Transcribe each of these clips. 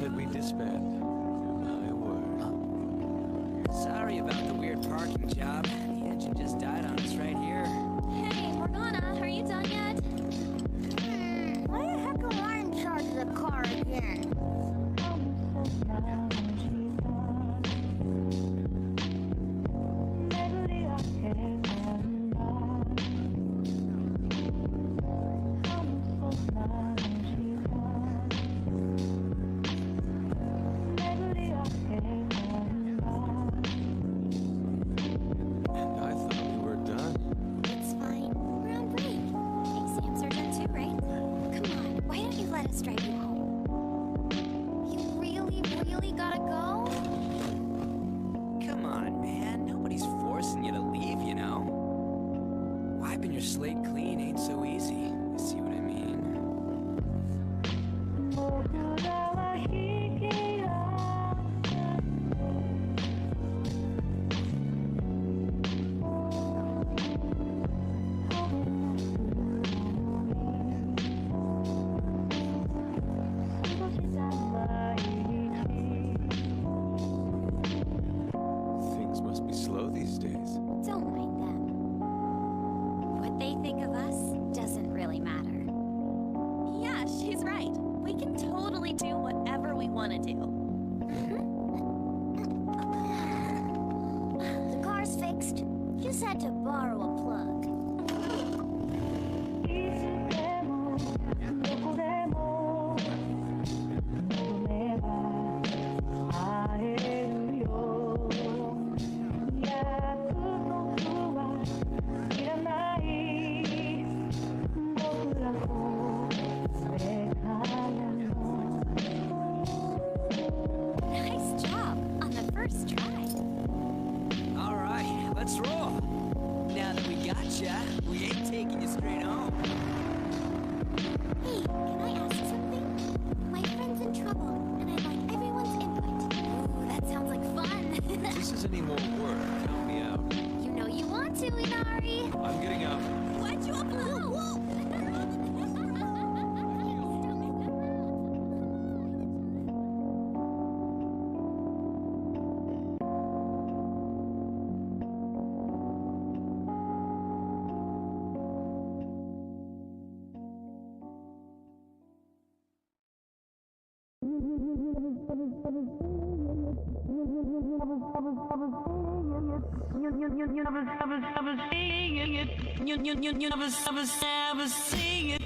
said we disband. My word. Sorry about the weird parking job. The engine just died on us right here. Hey, Morgana, are you done yet? Why the heck am I in charge of the car again? Slate clean ain't so easy. You see what I mean? Things must be slow these days. Don't mind them. What they think of us doesn't really matter. Yeah, she's right. We can totally do whatever we want to do. The car's fixed. Just had to borrow a plug. Nice job on the first try. All right, let's roll. Now that we gotcha, we ain't taking you straight home. Hey, can I ask something? My friend's in trouble, and I'd like everyone's input. Ooh, that sounds like fun. If this is any more work, count me out. You know you want to, Inari. I'm getting out. Why'd you blow? Never sing it.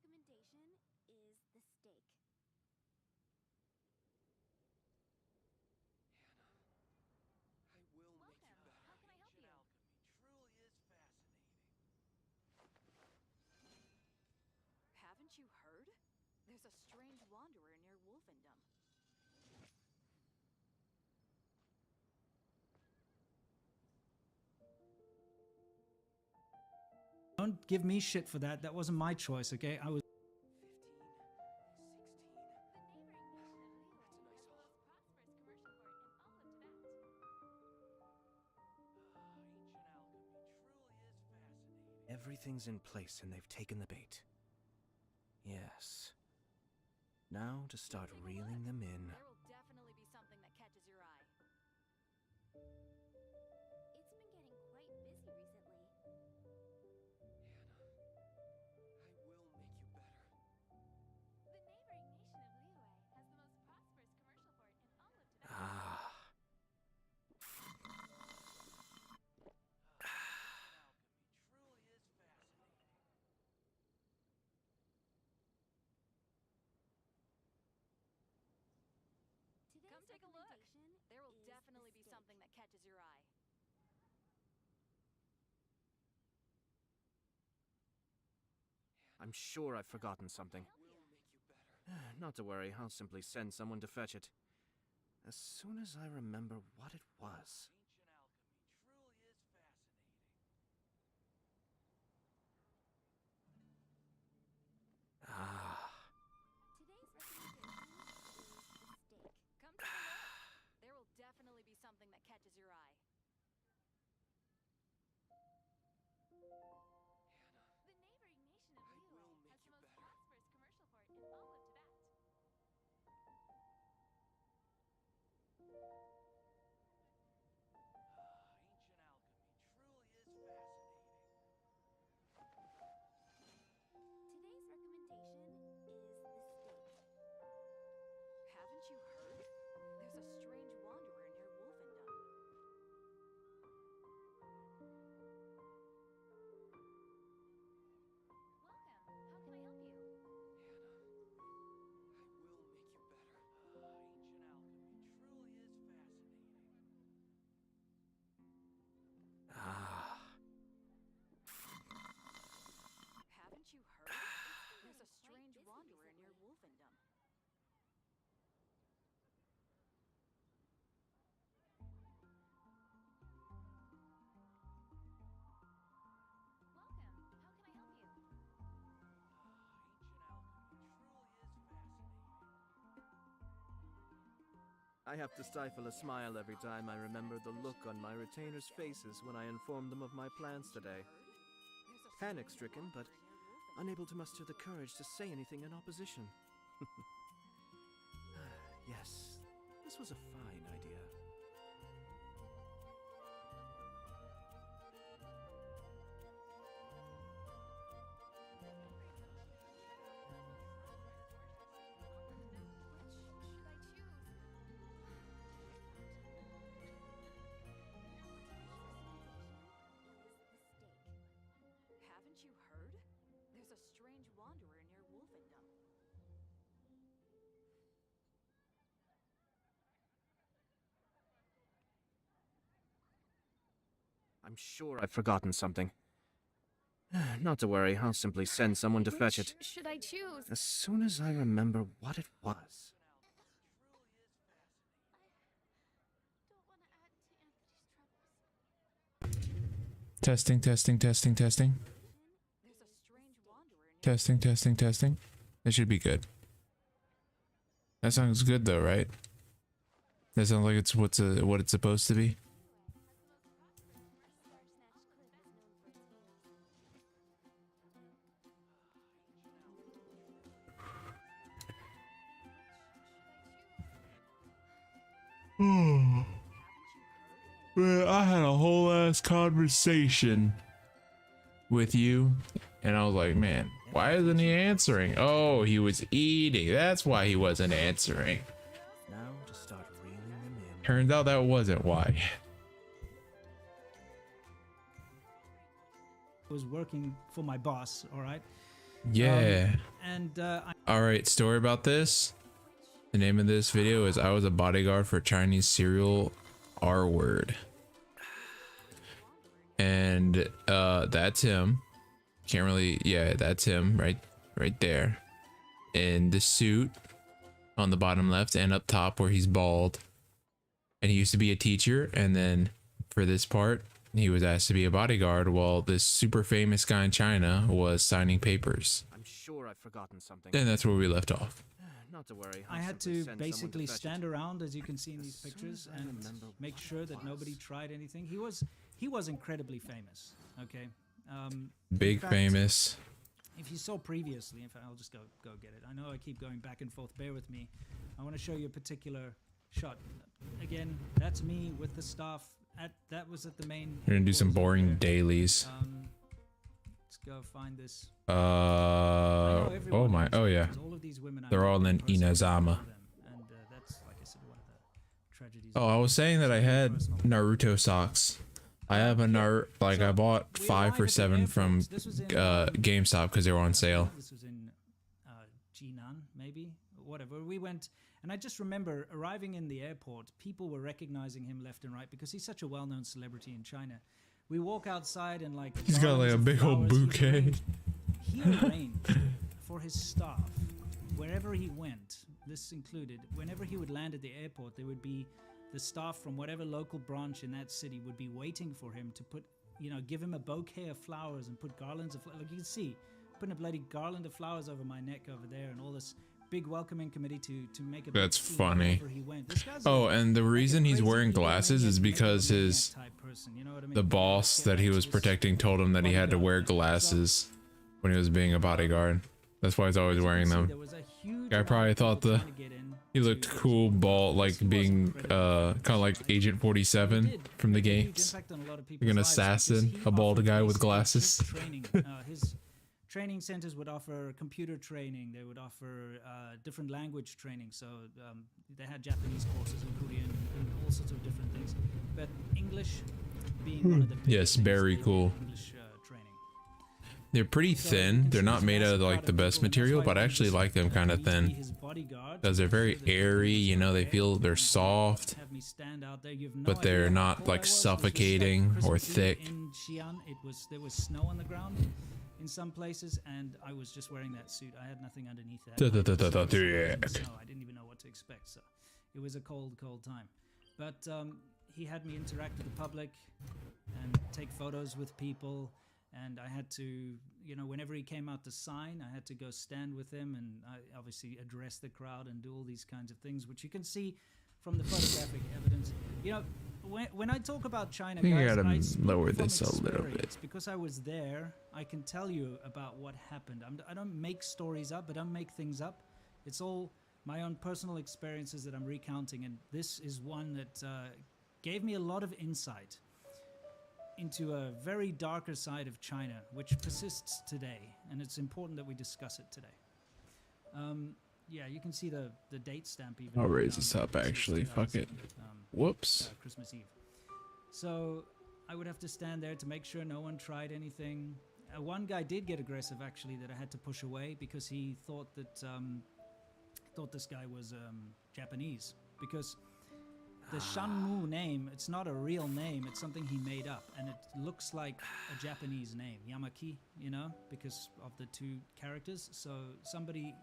recommendation is the steak. Hannah, I will make you Welcome. better. How can I help you? Alchemy truly is fascinating. Haven't you heard? There's a strange wanderer near Wolfendom. Don't give me shit for that. That wasn't my choice, okay? I was 15, 16. The neighboring nation of Liyue That's a nice has the haul. most prosperous commercial port in all of Tibet. Ancient alchemy truly is fascinating. Everything's in place and they've taken the bait. Yes. Now to start Take a reeling look. them in. There will definitely be something that catches your eye. It's been getting quite busy recently. Hannah, I will make you better. The neighboring nation of Liyue has the most prosperous commercial port in all of Tibet. Ah. Alchemy truly is fascinating. Today's Come take a look. recommendation There will is definitely the be steak. something that catches your eye. I'm sure I've forgotten something. Help you. Will make you better. Not to worry, I'll simply send someone to fetch it. As soon as I remember what it was. Ancient alchemy truly is fascinating. Ah. Today's recommendation is the steak. Come take a look. There will definitely be something that catches your eye. Hannah, The neighboring nation of I Liyue will make has the you most better. prosperous commercial port in all of Tibet. ancient alchemy truly is fascinating. Today's recommendation is the steak. Haven't you heard? There's a strange wanderer near Wolfendom. Welcome. How can I help you? Hannah, I will make you better. Ancient alchemy truly is fascinating. Ah. Haven't you heard? There's a getting quite strange busy wanderer near recently. Wolfendom. Welcome. How can I help you? Ancient alchemy truly is fascinating. I have to stifle a smile every time I remember the look on my retainers' faces when I informed them of my plans today. There's a Panic-stricken, but strange wanderer near Wolfendom. unable to muster the courage to say anything in opposition. Yes, this was a fine idea. Which should I choose? Is the steak. Haven't you heard? There's a strange wanderer near Wolfendom. I'm sure I've forgotten something. Not to worry, I'll simply send someone to fetch it. Should I choose? As soon as I remember what it was. Truly is fascinating. Don't want to add to Anthony's troubles. Testing, testing, testing, testing. There's a strange wanderer near Testing, testing, testing. That should be good. That sounds good though, right? That sounds like it's what it's supposed to be. Man, I had a whole ass conversation with you, and I was like, man, why isn't he answering? Oh, he was eating. That's why he wasn't answering. Now to start reeling them in. Turns out that wasn't why. was working for my boss, all right? Yeah. And All right, story about this. The name of this video is I was a bodyguard for Chinese cereal R word. And that's him. Can't really, yeah, that's him right there. In the suit on the bottom left and up top where he's bald. And he used to be a teacher, and then for this part he was asked to be a bodyguard while this super famous guy in China was signing papers. I'm sure I've forgotten something. And that's where we left off. Not to worry. I I'll had simply to send basically someone to fetch stand it. around, as you can see in these As soon pictures, as I and remember make what sure it that nobody was. tried anything. He was incredibly famous. Okay, Big in fact, famous. If you saw previously, in fact, I'll just go get it. I know I keep going back and forth. Bear with me. I want to show you a particular shot. Again, that's me with the staff. That was at the main. We're gonna do some headquarters boring over there. dailies. Let's go find this. I Oh know everyone my, knows oh it, yeah. because all of these women I They're know all in personally, Inazama. all of them. And that's, like I said, one of the tragedies. Oh, I was saying that I had Naruto socks. I have a like I bought We 5 arrived for at the 7 from airport. This was in, GameStop because they were on sale. This was in Jinan, maybe, whatever. We went, and I just remember arriving in the airport. People were recognizing him left and right because he's such a well-known celebrity in China. We walk outside and like He's got like garlands a of big old flowers. bouquet. He arranged for his staff wherever he went. This included whenever he would land at the airport, there would be the staff from whatever local branch in that city would be waiting for him to put, give him a bouquet of flowers and put garlands of like you can see, putting a bloody garland of flowers over my neck over there, and all this big welcoming committee to make a big That's scene funny. wherever he went. This guy's Oh, a- and the like a reason he's crazy wearing egomaniac, glasses is maybe because a his maniac type person, you know what I mean? the boss Get that he back was to this protecting told him that he had to wear glasses when he was being a bodyguard. That's why he's always As you wearing can see, them. there was a huge Guy amount probably of thought people the trying to get in he to looked this cool, bald, like He wasn't being credible. kind of like Agent It 47 did from the make a huge games. impact on a lot of Like people's an lives assassin, because he a bald offered guy with basically glasses. cheap training. His training centers would offer computer training. They would offer different language training. So they had Japanese courses and Korean and all sorts of different things. But English being one of the Yes, biggest things, very they cool. did English training. They're pretty So you thin. can They're see not he's made out of massive like crowd the of best people, and that's material, why but I he actually just like them kind of agreed to be thin his bodyguard because to they're make very sure that he airy. was You know, they okay. feel they're And soft, have me stand out there. You've no but idea they're how not cold like I was. This was suffocating or Christmas Eve thick. In Xi'an, there was snow on the ground in some places, and I was just wearing that suit. I had nothing underneath that. Da, da, da, I was da, da, just covered in da. snow. I didn't even know what to expect. So it was a cold time. But he had me interact with the public and take photos with people. And I had to, whenever he came out to sign, I had to go stand with him and I obviously address the crowd and do all these kinds of things, which you can see from the photographic evidence. When I talk about China, think I guys, gotta I speak lower from this a little bit. experience. Because I was there, I can tell you about what happened. I don't make stories up, I don't make things up. It's all my own personal experiences that I'm recounting, and this is one that gave me a lot of insight into a very darker side of China, which persists today, and it's important that we discuss it today. Yeah, you can see the date stamp even. I'll raise down this there. up This is actually. Fuck it. 2000, Whoops. Christmas Eve. So I would have to stand there to make sure no one tried anything. One guy did get aggressive, actually, that I had to push away because he thought that this guy was Japanese, because the Shanmu name, it's not a real name, it's something he made up, and it looks like a Japanese name, Yamaki, because of the two characters. So somebody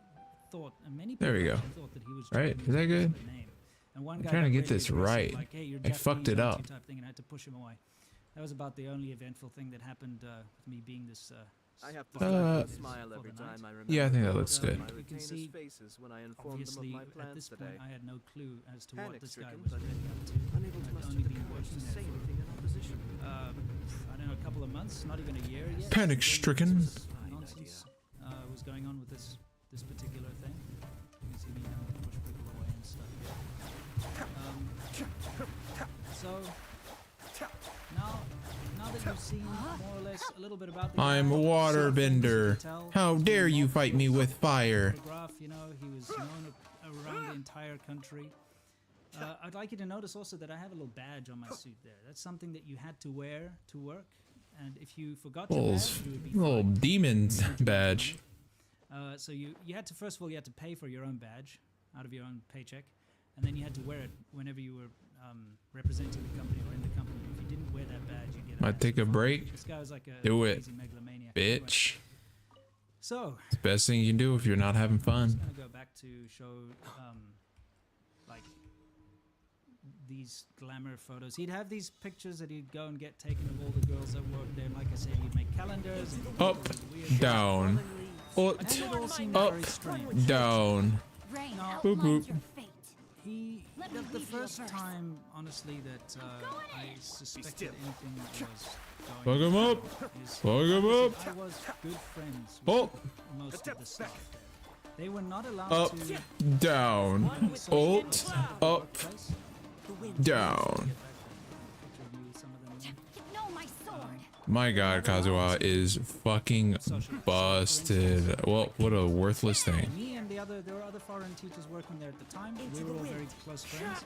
thought, and many people There we go. actually thought that he was Right, Japanese is that because of good? the name. And one I'm guy trying to got get really this aggressive, right. like, hey, you're I fucked it Japanese, up. aren't you, type thing, and I had to push him away. That was about the only eventful thing that happened with me being this. I have to Uh, stifle a smile every for the time night. I remember. Yeah, I think that the looks look on good. My You can retainers' see, faces when I informed them of obviously, my at plans this today. point, I had no clue as to what this guy Panic-stricken, was but really up to. unable to I'd muster only the been courage to working say there anything in opposition. I don't know, a couple of months, not even a year yet. Panic-stricken. When this nonsense was going on with this particular thing. You can see me having to push people away and stuff. So now that you've seen more or less a little bit about the I'm a guy, waterbender. you can tell How he's dare been you involved fight with me this with fire? photograph, he was known around the entire country. I'd like you to notice also that I have a little badge on my suit there. That's something that you had to wear to work, and if you forgot your badge, you would be Little fined. demon Too much badge. So you had to, first of all, you had to pay for your own badge out of your own paycheck, and then you had to wear it whenever you were representing the company or in the company. If you didn't wear that badge, you get. Might take a break. This guy was like a Do it, crazy megalomaniac. bitch. So It's the best thing you can do if you're not having I'm fun. just gonna go back to show like these glamour photos. He'd have these pictures that he'd go and get taken of all the girls that worked there. And like I said, he'd make calendars. And Up, weird down, and it all seemed up, very strange. down. Rain No. Boop, outlines boop. your fate. He, Let me the leave you a first verse. time, honestly, that I suspected still. anything was Fuck going him on up. is Fuck him up. I was good friends with Oh, most of the staff. They were not allowed up, to down, alt, up, down. You know my sword. My god, Kazuha is fucking busted. Well, what a worthless thing. Me and there were other foreign teachers working there at the time. We were all very close friends.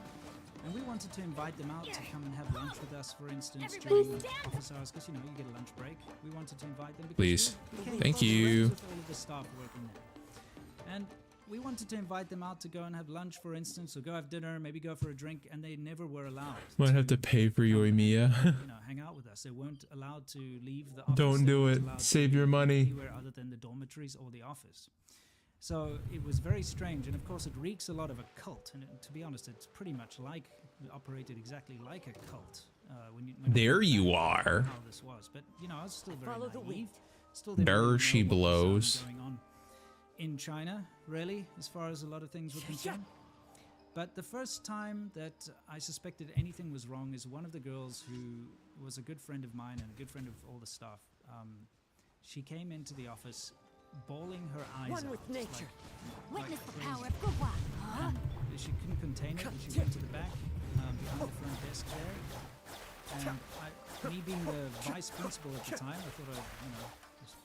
And we wanted to invite them out to come and have lunch with us, for instance, during office hours, because, you know, you get a lunch break. We wanted to invite them because Please. we became Thank close you. friends with all of the staff working there. And we wanted to invite them out to go and have lunch, for instance, or go have dinner, maybe go for a drink, and they never were allowed Might have to pay for Yoimiya. you know, hang out with us. They weren't allowed to leave the office. Don't They do weren't it. allowed to Save be your money. Anywhere other than the dormitories or the office. So it was very strange, and of course it reeks a lot of a cult. And to be honest, it's pretty much like operated exactly like a cult. When There think you back are. How this was, but you know, I was still very Follow the naive. wind. Still didn't There really know she what was, blows. going on in China, really, as far as a lot of things were concerned. But the first time that I suspected anything was wrong is one of the girls who was a good friend of mine and a good friend of all the staff. She came into the office bawling her eyes One out. with nature. Witness the crazy. power of Gua. Huh? And she couldn't contain it, and she went to the back, behind the front desk there. And me being the vice principal at the time, I thought just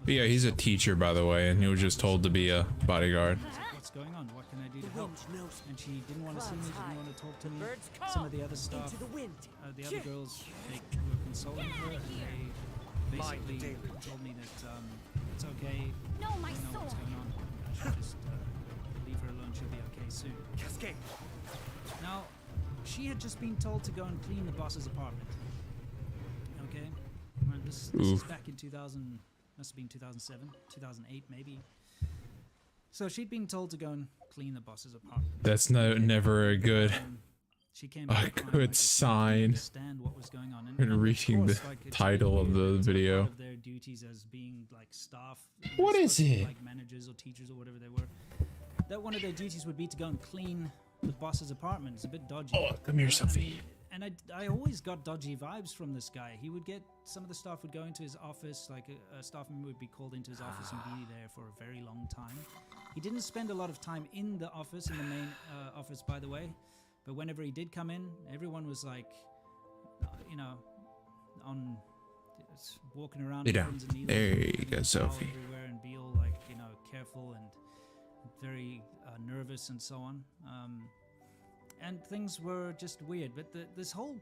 But yeah, he's a teacher, by the way, and he was just told to be a bodyguard. I was like, what's going on? What can I do to The help? wind knows. And she didn't want to see me, Clouds didn't high. want to talk to The me. birds Some call. of the other staff, Into the wind. the other girls, they were consoling her, and they basically told me that it's okay. Know my I don't know what's sword. going on. I should just leave her alone. She'll be okay soon. Cascade. Now, she had just been told to go and clean the boss's apartment. Okay? Well, this is Oof. back in 2000, must have been 2007, 2008 maybe. So she'd been told to go and clean the boss's apartment. That's never a good. She came A back crying, good like, she didn't sign. understand what was going on. And of reading course, the like, it's title of really the it's a video. part of their duties as being like staff. What they're is supposed to be, it? Like managers or teachers or whatever they were. That one of their duties would be to go and clean the boss's apartment. It's a bit dodgy. Oh, come here, I Sophie. mean, and I always got dodgy vibes from this guy. He would get, some of the staff would go into his office, like a staff member would be called into his office and be there for a very long time. He didn't spend a lot of time in the office, in the main office, by the way. But whenever he did come in, everyone was like, you know, on walking around. Lay with down. pins and needles There and you putting go, a towel Sophie. Everywhere and be all like, you know, careful and very nervous and so on. And things were just weird. But this whole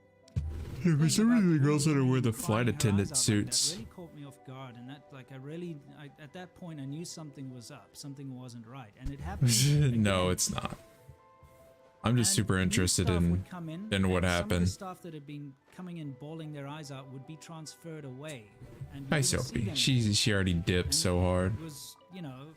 Yeah, for thing some about reason, the woman girls that are wear the crying flight her eyes attendant out like suits. that really caught me off guard, and that, like, at that point, I knew something was up, something wasn't right, and it happened. No, again. it's not. I'm just And super new interested staff in would come in, what and Some of happened. the staff that had been coming in bawling their eyes out would be transferred away. And you Hi, wouldn't see Sophie. them. She already dipped And so hard. It was, you know,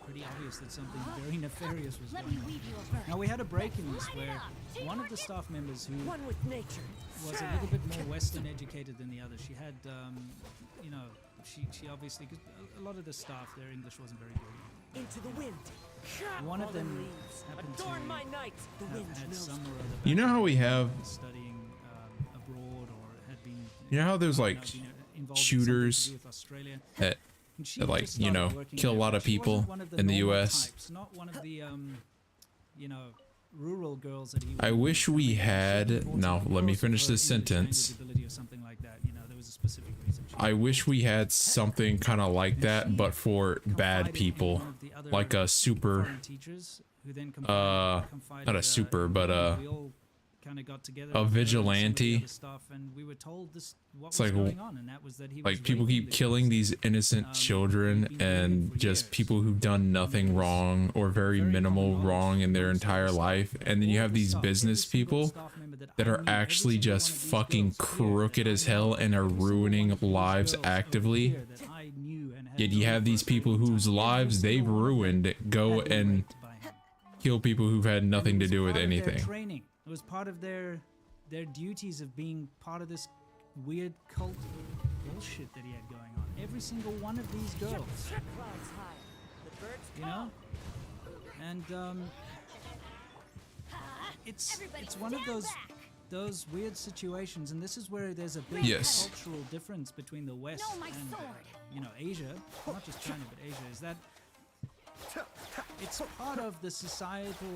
pretty obvious that something very nefarious was Let me going on. weave you a verse. Now we had a break in this where one of the staff members who One with nature. was a little bit more Western educated than the other. She had, you know, she obviously, cause a lot of the staff, their English wasn't very good. Into the wind. One of Fallen them leaves. happened Adorn to my night. The have wind had knows. some or other You know how we have, background studying abroad or had been, you know how there's I like don't know, been involved in something to shooters do with Australia. that And she that, like, just you started know, working kill a there, lot but of she wasn't people one of the in the normal US. types, not one of the you know, rural girls that he I would wish we meet. She had. reported Now, because let me of finish her this English language sentence. ability or something like that. You know, there was a specific reason. She I wish we had something kind of like that, but for bad confided in people, one of the other like a super. foreign teachers who then Not a confided super, in but me. We all kind of got together. A with her and some of the vigilante? other stuff, and we were told what It's was like, going on, and that was that he was Like people raping keep the killing kids. these innocent children he'd been doing it and for just years. people who've done nothing wrong or very minimal wrong in their entire life. And then you have these business people that are actually just fucking crooked as hell and are ruining lives actively. Yet you have these people whose lives they've ruined go and kill people who've had nothing to do with anything. Training. It was part of their duties of being part of this weird cult bullshit that he had going on. Every single one of these girls, you know, and it's one of those weird situations, and this is where there's a big Yes. cultural difference between the West and you know, Asia, not just China but Asia, is that it's part of the societal.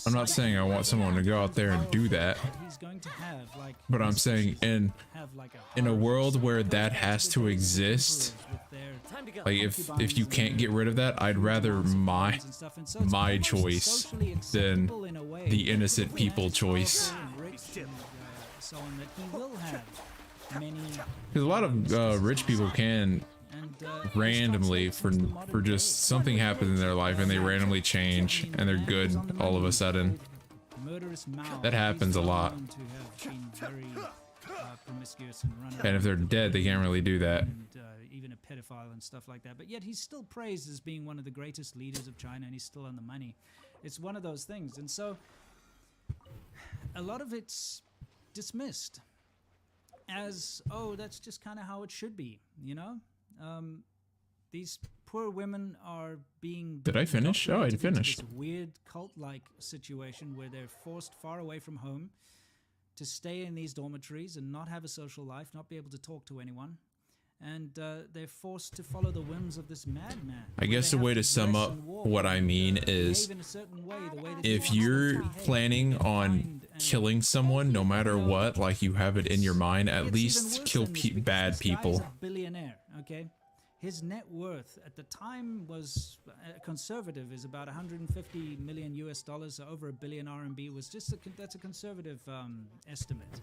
I'm not saying I want someone to go out there and do that, He's going to have, like, but I'm saying in a hard world where that has to exist, like if you can't get rid of that, I'd rather my choice than the innocent people choice. So on that he will have many, Because a lot of rich people can and randomly for just something happens in their life and they randomly change and they're good all of a sudden. murderous mouths. That happens a lot. Known to have been very promiscuous and run And if they're dead, they can't really do that. and even a pedophile and stuff like that. But yet he's still praised as being one of the greatest leaders of China, and he's still on the money. It's one of those things, and so a lot of it's dismissed as, oh, that's just kind of how it should be, you know. These poor women are being. Did I finish? Oh, I indoctrinated into finished. This weird cult-like situation where they're forced far away from home to stay in these dormitories and not have a social life, not be able to talk to anyone, and they're forced to follow the whims of this madman. I guess the way to sum up what I mean is, behave in a certain way, the way that he if wants them to you're behave. planning on Mind and- killing someone, no matter what, like you have it in your mind, at It's least even worse kill than this because bad this guy is people. a billionaire, okay? His net worth at the time was conservative, is about 150 million US dollars, so over $1 billion RMB. Was just that's a conservative estimate.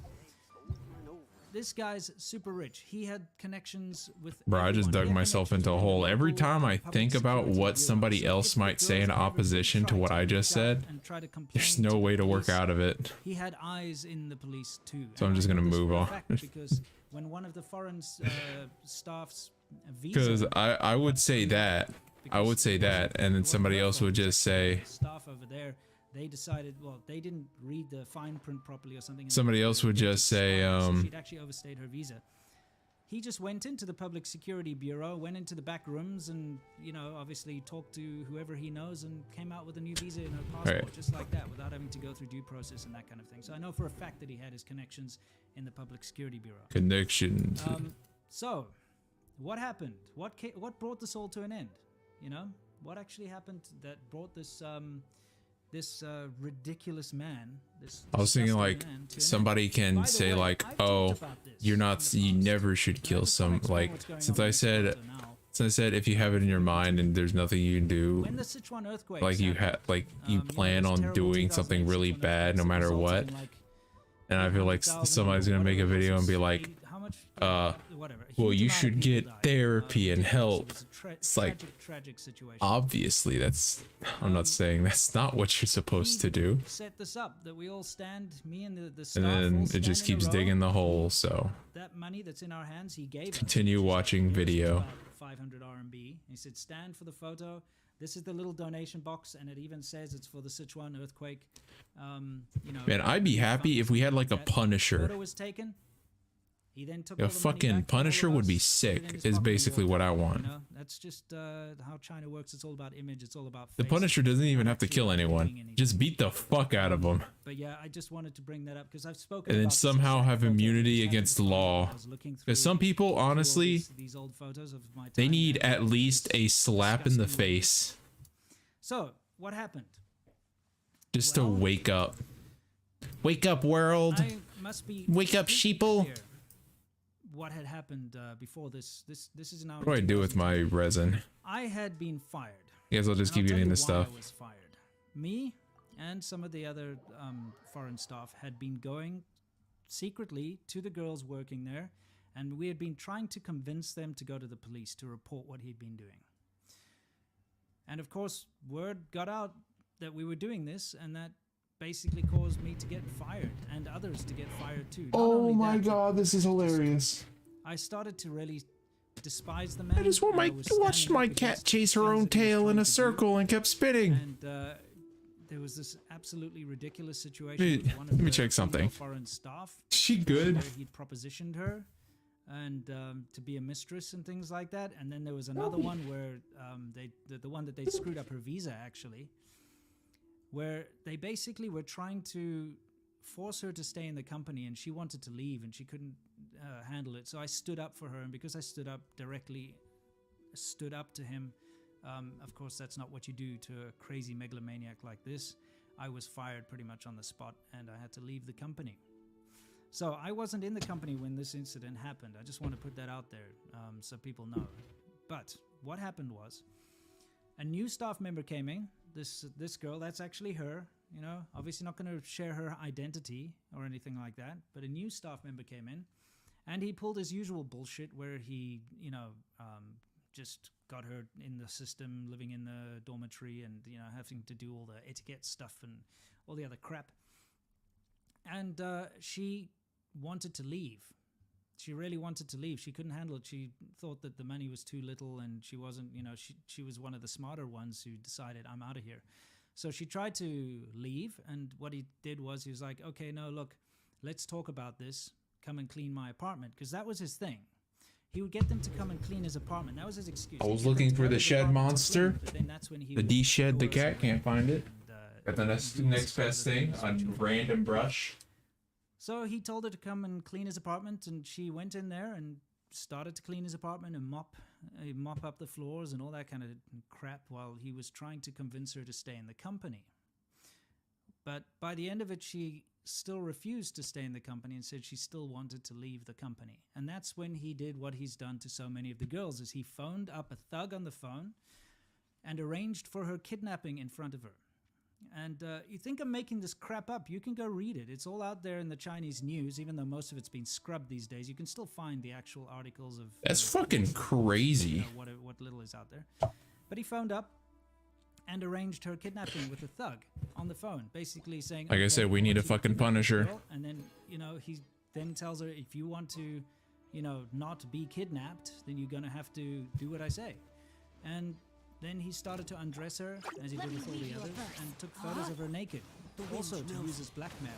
This guy's super rich. He had connections with. Bro, I just everyone. dug He had myself connections into a with hole. the Every local, time I public think about security what bureau. somebody So else if the might say in girls ever opposition to tried what I just reach out said, and try to there's complain no to way the to work police, out of it. he had eyes in the police too. So I'm And just I know gonna this move for a on. fact because when one of the foreign staff's Because visa, I would say that. I would say that, and then somebody else would just say, staff over there, they decided, well, they didn't read the fine print properly or something. and somebody else would they just say, so she'd actually overstayed her visa. He just went into the public security bureau, went into the back rooms, and obviously talked to whoever he knows, and came out with a new visa and a passport, Right. just like that, without having to go through due process and that kind of thing. So I know for a fact that he had his connections in the public security bureau. connections. So, what happened? What brought this all to an end? What actually happened that brought this ridiculous man? This I was thinking disgusting like man to an end? somebody By can the say way, like, I've oh, talked about this you're not, in the you past. never should kill Just some, explain like, what's going since on I with said, Toronto now. if you have it in your mind and there's nothing you can do, When the Sichuan earthquake like you happened, you plan those on terrible doing something 2008 really Sichuan bad no earthquakes matter resulted what, in, like, and I feel like 100,000 somebody's gonna make a whatever video and be losses, like, how much, well, whatever. A huge you amount of should people get died. therapy and Ridiculous. help. It was a It's like, tragic situation. obviously I'm not saying that's not what you're supposed to do, Set this up that we all stand, me and the and staff all then it stand just in a keeps row. digging the hole. So That money that's in our hands, he gave us. continue watching video. About 500 RMB. He said, stand for the photo. This is the little donation box, and it even says it's for the Sichuan earthquake. Man, I'd be happy if we had like a That Punisher. Photo was taken. He then took A all the money fucking back to all of Punisher would be us, sick, put it in his is pocket and basically walked what I out, want. That's just how China works. It's all about image. It's all about The face. Punisher doesn't even Not have to actually kill doing anyone. anything. Just beat the fuck out of them. But yeah, I just wanted to bring that up because I've spoken. And then about this somehow exact have photo immunity exactly against the before. law. I was looking Because through- some people, through all honestly, these old photos of my they time need there. at least a It's slap in the disgusting. face So what happened? just to Well, wake up. Wake up, world. I must be Wake up, completely sheeple. clear what had happened before this? This is now. What do I do with my resin? I had been fired. I guess I'll just And keep I'll tell eating you this why stuff. I was fired. Me and some of the other foreign staff had been going secretly to the girls working there, and we had been trying to convince them to go to the police to report what he'd been doing. And of course, word got out that we were doing this, and that basically caused me to get fired, and others to get fired too. Not Oh only my that, god, this is hilarious. I started to really despise the man. I just watched my cat chase her own tail in a circle and kept spitting. And there was this absolutely ridiculous situation with one of Let me the check something. foreign staff. Is she good? Where he'd propositioned her and to be a mistress and things like that. And then there was another one where the one that they screwed up her visa, actually, where they basically were trying to force her to stay in the company, and she wanted to leave and she couldn't handle it. So I stood up for her, and because I stood up to him, of course that's not what you do to a crazy megalomaniac like this. I was fired pretty much on the spot, and I had to leave the company. So I wasn't in the company when this incident happened. I just want to put that out there so people know. But what happened was, a new staff member came in. This girl, that's actually her. You know, obviously not going to share her identity or anything like that. But a new staff member came in, and he pulled his usual bullshit where he, just got her in the system, living in the dormitory, and having to do all the etiquette stuff and all the other crap. And she wanted to leave. She really wanted to leave. She couldn't handle it. She thought that the money was too little, and she wasn't, she was one of the smarter ones who decided, I'm out of here. So she tried to leave, and what he did was he was like, okay, no, look, let's talk about this. Come and clean my apartment, because that was his thing. He would get them to come and clean his apartment. That was his excuse. I was looking for the shed monster. But then that's when he The would D-shed, the go cat, somewhere can't find it. and, Got the next best thing, a random brush. So he told her to come and clean his apartment, and she went in there and started to clean his apartment and mop up the floors and all that kind of crap while he was trying to convince her to stay in the company. But by the end of it, she still refused to stay in the company and said she still wanted to leave the company. And that's when he did what he's done to so many of the girls, is he phoned up a thug on the phone and arranged for her kidnapping in front of her. And you think I'm making this crap up, you can go read it. It's all out there in the Chinese news, even though most of it's been scrubbed these days. You can still find the actual articles of... That's fucking crazy. What little is out there. But he phoned up and arranged her kidnapping with a thug on the phone, basically saying... Like I said, we need a fucking Punisher. And then, he then tells her, if you want to, not be kidnapped, then you're going to have to do what I say. And... then he started to undress her, as he did with all the others, and took photos of her naked, also to use as blackmail.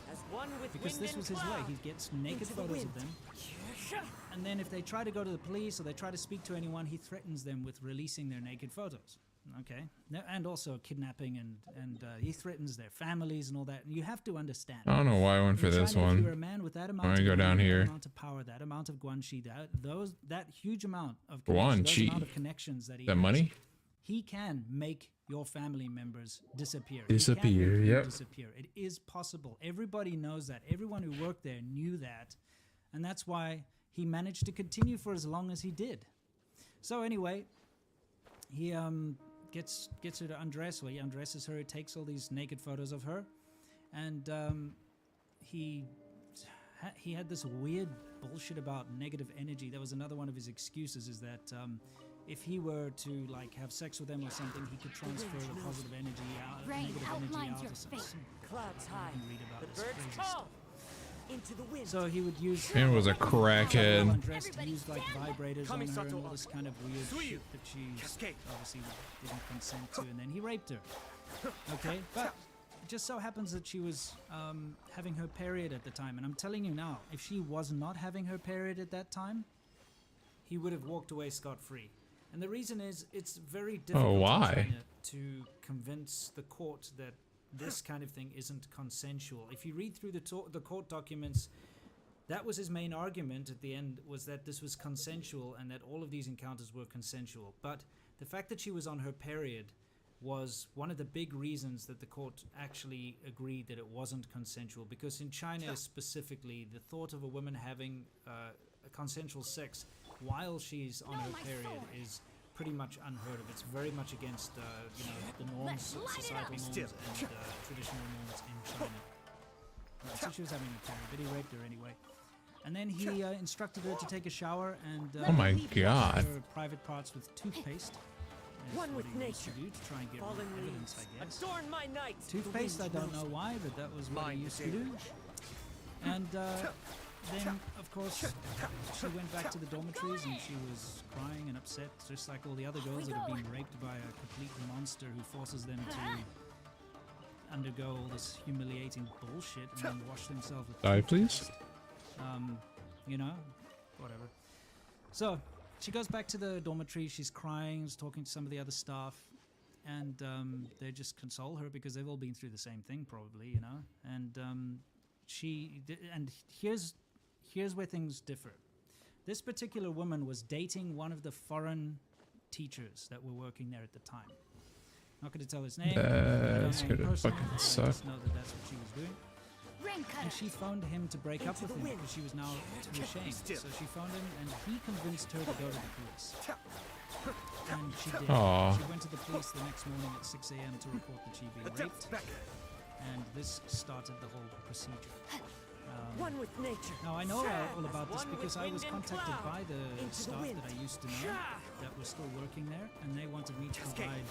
Because this was his way. He gets naked photos of them, and then if they try to go to the police or they try to speak to anyone, he threatens them with releasing their naked photos. Okay? And also kidnapping, and he threatens their families and all that. And you have to understand. I don't know why I went for this one. If you're a man with that amount I'm of gonna go down here. that amount of power, that amount of guanxi, that huge amount of connections that he that has, money? he can make your family members disappear. Disappear, yep. Disappear. It is possible. Everybody knows that. Everyone who worked there knew that. And that's why he managed to continue for as long as he did. So anyway, he gets her to undress. Well, he undresses her. He takes all these naked photos of her. And he had this weird bullshit about negative energy. That was another one of his excuses, is that... if he were to have sex with them or something, he could transfer the positive energy out, negative energy out or something. Clouds high. You can read about The this birds crazy call. stuff. Into the wind. So he would use. Man was a crackhead. Undressed, he used vibrators on her and all this kind of weird shit that she obviously didn't consent to, and then he raped her. Okay, but it just so happens that she was having her period at the time, and I'm telling you now, if she was not having her period at that time, he would have walked away scot-free. And the reason is, it's very difficult in China to convince the court that this kind of thing isn't consensual. If you read through the court documents, that was his main argument at the end, was that this was consensual and that all of these encounters were consensual. But the fact that she was on her period was one of the big reasons that the court actually agreed that it wasn't consensual. Because in China specifically, the thought of a woman having a consensual sex while she's on her period is pretty much unheard of. It's very much against you know, the norms, societal norms, and traditional norms in China. Right, so she was having a carry, but he raped her anyway. And then he instructed her to take a shower and Oh my God. her private parts with toothpaste. One with nature. To try and get rid of evidence, I guess. Adorn my night. Toothpaste, I don't know why, but that was what he used to do. And then, of course, she went back to the dormitories and she was crying and upset, just like all the other girls that have been raped by a complete monster who forces them to undergo all this humiliating bullshit and then wash themselves with Die, toothpaste. please. You know, whatever. So she goes back to the dormitory. She's crying, is talking to some of the other staff, and they just console her because they've all been through the same thing, probably, you know. And here's where things differ. This particular woman was dating one of the foreign teachers that were working there at the time. Not going to tell his name. That's gonna fucking I suck. just know that that's what she was doing. And she phoned him to break up with him because she was now too ashamed. So she phoned him and he convinced her to go to the police. And she did. Aw. She went to the police the next morning at 6 a.m. to report that she'd been raped. And this started the whole procedure. One with nature. Now I know all about this because I was contacted by the staff that I used to know that was still working there, and they wanted me to provide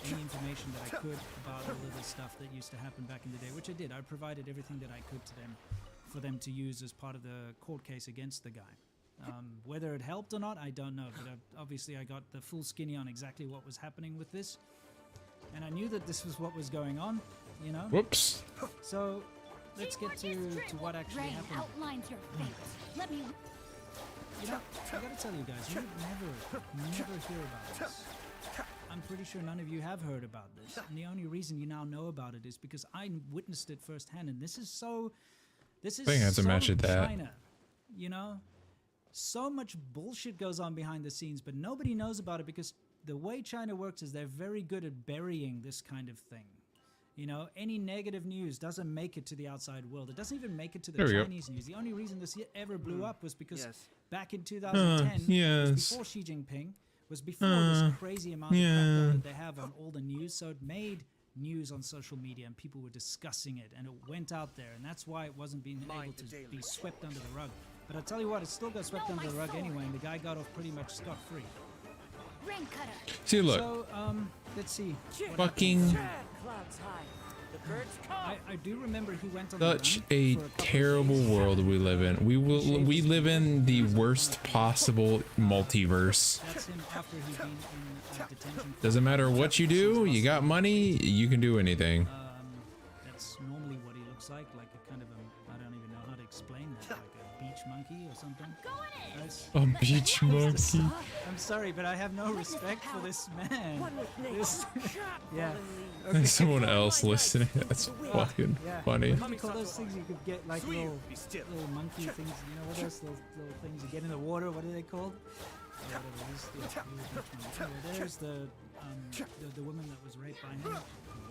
any information that I could about all of the stuff that used to happen back in the day, which I did. I provided everything that I could to them for them to use as part of the court case against the guy. Whether it helped or not, I don't know, but obviously I got the full skinny on exactly what was happening with this, and I knew that this was what was going on, you know? Whoops. So let's get to what actually Rain happened. outlines your fate. Let me. You know, I gotta tell you guys, you never hear about this. I'm pretty sure none of you have heard about this, and the only reason you now know about it is because I witnessed it firsthand, and this is so think I have to match it that. China, you know? So much bullshit goes on behind the scenes, but nobody knows about it because the way China works is they're very good at burying this kind of thing. You know, any negative news doesn't make it to the outside world. It doesn't even make it to the There we go. Chinese news. The only reason this ever blew up was because Yes. back in 2010, yes. was before Xi Jinping, was before this crazy amount of crackdown that they have on all the news. So it made news on social media and people were discussing it and it went out there. And that's why it wasn't being able to be swept under the rug. But I'll tell you what, it still got swept under the rug anyway, and the guy got off pretty much scot-free. Rain cutter. See, look. So, let's see. Fucking Clouds high. The birds call. I do remember he went on such the a run for couple of terrible days. world we live in. We live in the worst possible multiverse. That's him after he's been in detention. for Doesn't matter what you do, you got money, you can do anything. That's normally what he looks like a kind of a, I don't even know how to explain that, like a beach monkey or something. Guys, A beach monkey. I'm sorry, but I have no respect for this man. One with nature. This, yeah. There's someone else listening. That's fucking Yeah. funny. What do you call those things you could get, like little monkey things? You know what those little things you get in the water? What are they called? Yeah, whatever it is. Yeah, anyway, there's the woman that was raped by him.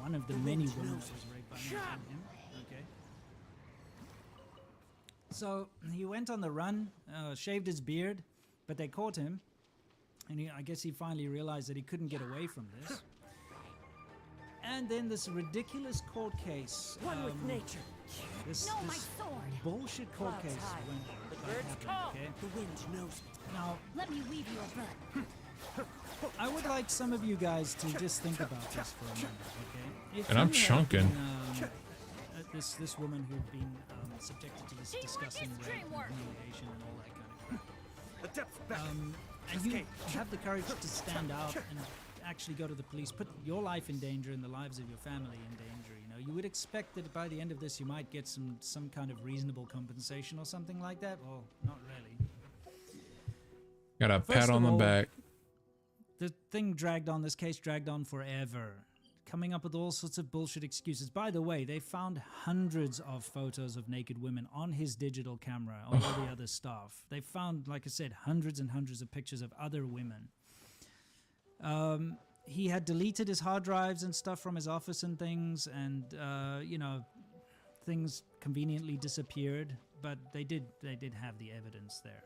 One of the many women that was raped by him. Okay. So he went on the run, shaved his beard, but they caught him, and I guess he finally realized that he couldn't get away from this. And then this ridiculous court case. One with nature. This No, my sword. bullshit court Clouds case high. when The that birds happened, call. okay? The wind knows it. Now, Let me weave you a bird. I would like some of you guys to just think about this for a moment, okay? If And I'm you had chunking. been, this woman who'd been subjected to this disgusting rape and humiliation and all that kind of crap. And you have the courage to stand out and actually go to the police, put your life in danger and the lives of your family in danger. You know, you would expect that by the end of this, you might get some kind of reasonable compensation or something like that. Well, not really. Got a pat First on of the all, back. The thing dragged on. This case dragged on forever, coming up with all sorts of bullshit excuses. By the way, they found hundreds of photos of naked women on his digital camera, on all the other stuff. They found, like I said, hundreds and hundreds of pictures of other women. He had deleted his hard drives and stuff from his office and things, and you know, things conveniently disappeared. But they did have the evidence there.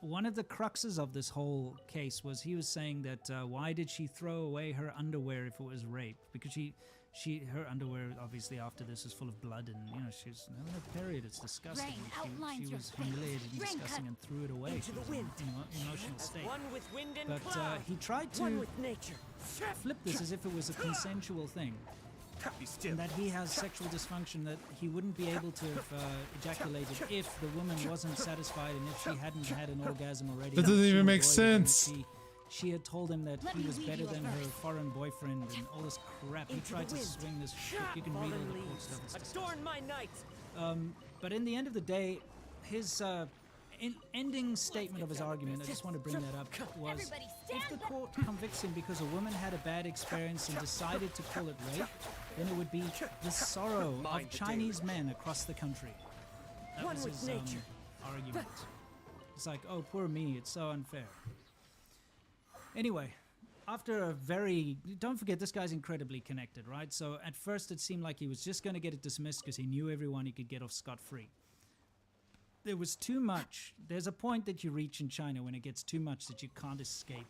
one of the cruxes of this whole case was he was saying that why did she throw away her underwear if it was rape? Because her underwear obviously after this is full of blood, and you know she's having a period. It's disgusting. Rain She outlines your was face. humiliated and Rain disgusting cut and threw it away. She was in an emotional state. One with wind and But cloud. he tried One to with nature. flip this as if it was a consensual thing. And that he has sexual dysfunction, that he wouldn't be able to have ejaculated if the woman wasn't satisfied and if she hadn't had an orgasm already. That doesn't She even make avoided and that sense. She had told him that Let he me was lead better you than up her first. foreign boyfriend and all this crap. He Into tried the to wind. swing this shit. You can read all Fallen the court leaves. stuff. It's disgusting. Adorn my night. But in the end of the day, his ending statement of his argument, I just want to bring that up, was Everybody if the stand court convicts him because a woman had a bad experience and decided to call it rape, then it would be the sorrow Mind of the Chinese men across the country. That One was with his nature. argument. It's like, oh, poor me, it's so unfair. Anyway, after a very... Don't forget, this guy's incredibly connected, right? So at first it seemed like he was just going to get it dismissed because he knew everyone he could get off scot-free. There was too much. There's a point that you reach in China when it gets too much that you can't escape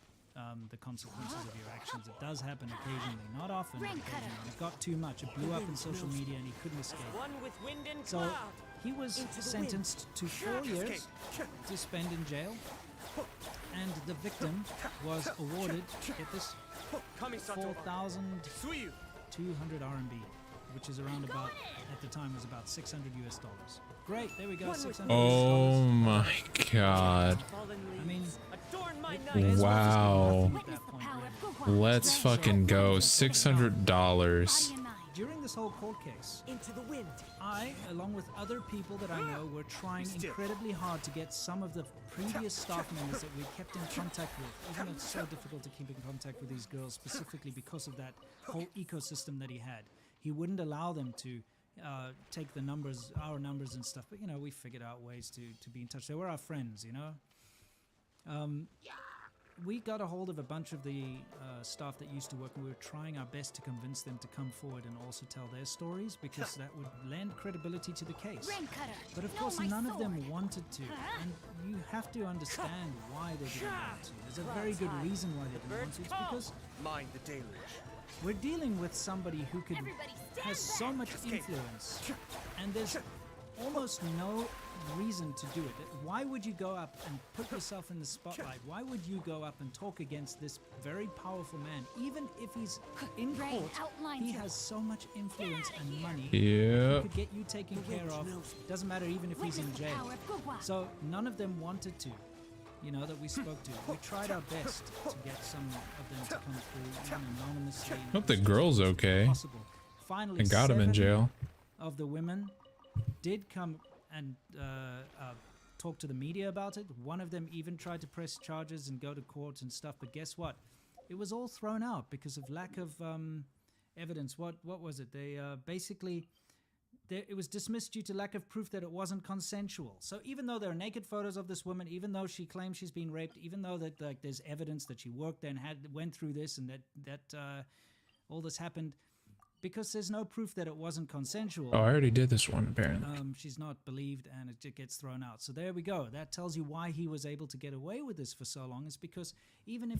the consequences of your actions. It does happen occasionally, not often, but occasionally. It got too much. It blew up in social media and he couldn't escape. One with wind and So cloud. he was Into the sentenced to 4 years to spend in jail, and the victim was awarded, get this, 4,200 RMB, which is around about, at the time was about $600 US. Great, there we go, $600 Oh my god. Fallen I mean, leaves. Adorn my it night. is Wow. what was gonna happen at that point, really. Let's fucking go. $600. During this whole court case, Into the wind. I, along with other people that I know, were trying incredibly hard to get some of the previous staff members that we kept in contact with, even though it's so difficult to keep in contact with these girls, specifically because of that whole ecosystem that he had. He wouldn't allow them to take the numbers, our numbers and stuff, but, you know, we figured out ways to be in touch. They were our friends, you know? We got a hold of a bunch of the staff that used to work, and we were trying our best to convince them to come forward and also tell their stories, because that would lend credibility to the case. Rain cutter. But of No, course, my none of them sword. wanted to, and you have to understand why they didn't want to. There's a very good reason why they didn't want to. It's because Mind the deluge. we're dealing with somebody who could Everybody stand has so back. much influence, and there's almost no reason to do it. Why would you go up and put yourself in the spotlight? Why would you go up and talk against this very powerful man? Even if he's in Rain court, outlines he your- has so much influence and money. He Yep. could get you taken care of. Doesn't matter even if he's in Witness the jail. power of Gugwa. So none of them wanted to, you know, that we spoke to. We tried our best to get some of them to come through, even anonymously. Hope the girl's okay. Possible. Finally, And got him in 7 jail. of the women did come and talk to the media about it. One of them even tried to press charges and go to court and stuff. But guess what? It was all thrown out because of lack of evidence. What was it? They basically... It was dismissed due to lack of proof that it wasn't consensual. So even though there are naked photos of this woman, even though she claims she's been raped, even though that like there's evidence that she worked there and went through this and that all this happened, because there's no proof that it wasn't consensual. Oh, I already did this one, apparently. She's not believed, and it just gets thrown out. So there we go. That tells you why he was able to get away with this for so long. Is because even if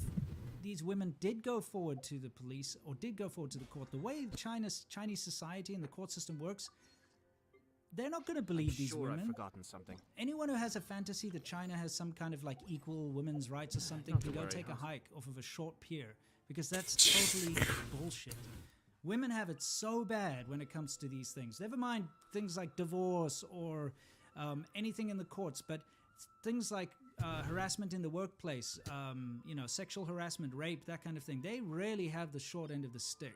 these women did go forward to the police or did go forward to the court, the way Chinese society and the court system works, they're not going to believe these Sure, I've women. forgotten something. Anyone who has a fantasy that China has some kind of like equal women's rights or something can go take a hike off of a short pier, because that's totally bullshit. Women have it so bad when it comes to these things. Never mind things like divorce or anything in the courts, but things like harassment in the workplace, you know, sexual harassment, rape, that kind of thing. They really have the short end of the stick.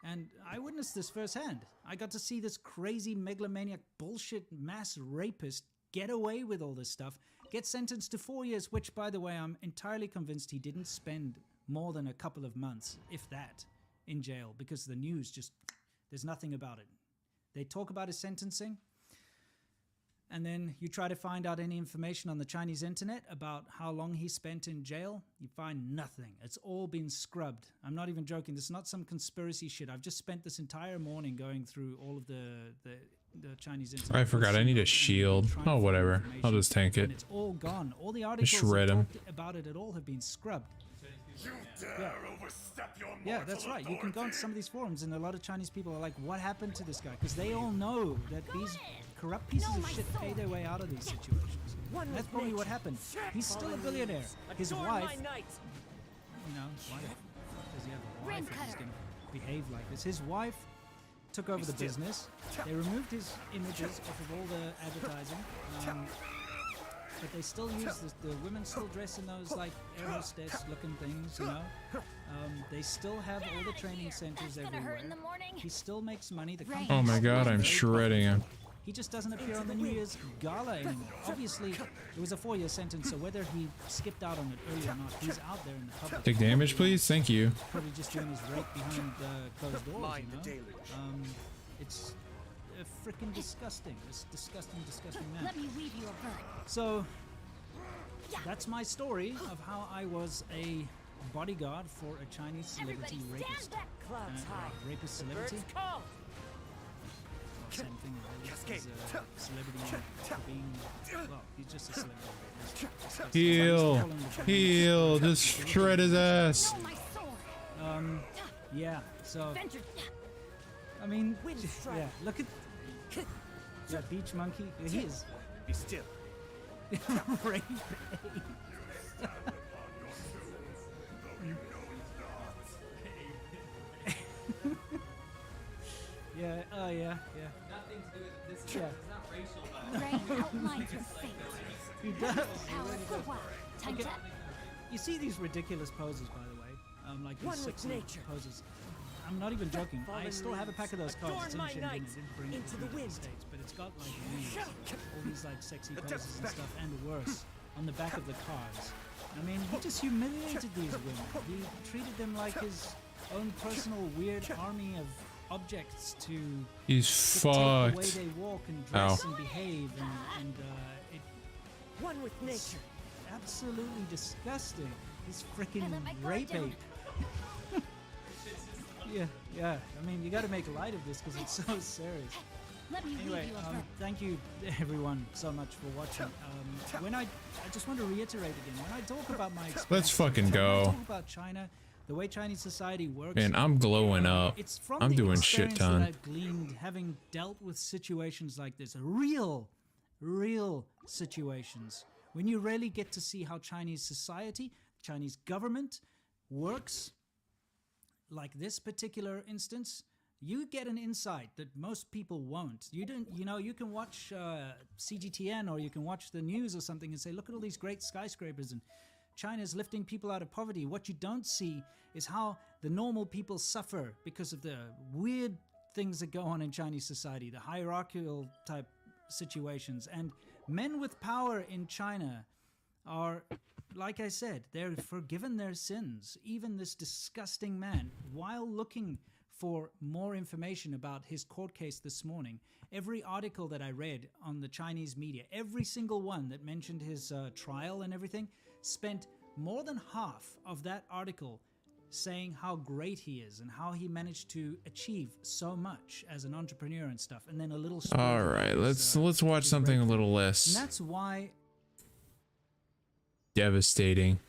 And I witnessed this firsthand. I got to see this crazy megalomaniac bullshit mass rapist get away with all this stuff, get sentenced to 4 years, which, by the way, I'm entirely convinced he didn't spend more than a couple of months, if that, in jail, because the news just, there's nothing about it. They talk about his sentencing, and then you try to find out any information on the Chinese internet about how long he spent in jail, you find nothing. It's all been scrubbed. I'm not even joking. This is not some conspiracy shit. I've just spent this entire morning going through all of the the Chinese I internet. forgot, I need a shield. Trying to Oh, find whatever. I'll information, just tank it. and it's all gone. All the articles shred that 'em. talked about it at all have been scrubbed. Yeah, that's right. You can go on some of these forums, and a lot of Chinese people are like, "What happened to this guy?" Because they all know that these corrupt pieces of shit pay their way out of these situations. And that's probably what happened. He's still a billionaire. His wife, you know, why does he have a wife if he's going to behave like this? His wife took over the business. They removed his images off of all the advertising. But they still use the women still dress in those like air hostess looking things, you know. They still have all the training centers everywhere. He still makes money. The company Oh my still god, is I'm very shredding him. He just doesn't appear on the New Year's gala anymore. Obviously, it was a 4-year sentence, so whether he skipped out on it early or not, he's out there in the public. Take damage, please. Thank you. Probably just doing his rape behind closed doors, you know. It's freaking disgusting. This disgusting, disgusting man. Let me weave you a bird. So that's my story of how I was a bodyguard for a Chinese celebrity Everybody rapist. stand back. Clouds high. Rapist The celebrity. birds call. Same thing really as a celebrity being, well, he's just a celebrity rapist. Heal. Heal. Just shred his ass. Oh, my sword. Yeah, so, Venture. I mean, Wind strike. yeah, look at that beach monkey. He is Be still. rape. Yeah, oh yeah, yeah. Nothing to do with this. Yeah. It's not racial, Rain outlines your fate. He does. Power for what? Time Okay. to. You see these ridiculous poses, by the way, like these One with sexy nature. poses. I'm not even joking. I still have a pack of those cards. It's in Adorn my Shenzhen. I night didn't bring it into with the me to wind. States, but it's got like these, all these like sexy poses and stuff, and worse on the back of the cards. I mean, he just humiliated these women. He treated them like his own personal weird army of objects to He's dictate the way fucked. they walk and dress and behave, and it One with it's nature. absolutely disgusting. He's freaking I let my guard rape down. ape. Yeah. I mean, you got to make light of this because it's so serious. Let me Anyway, weave you a bird. thank you everyone so much for watching. When I just want to reiterate again, when I talk about my experience, Let's fucking when I go. talk about China, the way Chinese society works. Man, I'm glowing up. It's from I'm the doing shit experience ton. that I've gleaned having dealt with situations like this, real situations. When you really get to see how Chinese society, Chinese government works, like this particular instance, you get an insight that most people won't. You don't, you know, you can watch CGTN or you can watch the news or something and say, look at all these great skyscrapers and China's lifting people out of poverty. What you don't see is how the normal people suffer because of the weird things that go on in Chinese society, the hierarchical type situations. And men with power in China are, like I said, they're forgiven their sins. Even this disgusting man, while looking for more information about his court case this morning, every article that I read on the Chinese media, every single one that mentioned his trial and everything, spent more than half of that article saying how great he is and how he managed to achieve so much as an entrepreneur and stuff. And then a little story All about right, his, let's watch his something a breakthrough. little And less that's why devastating.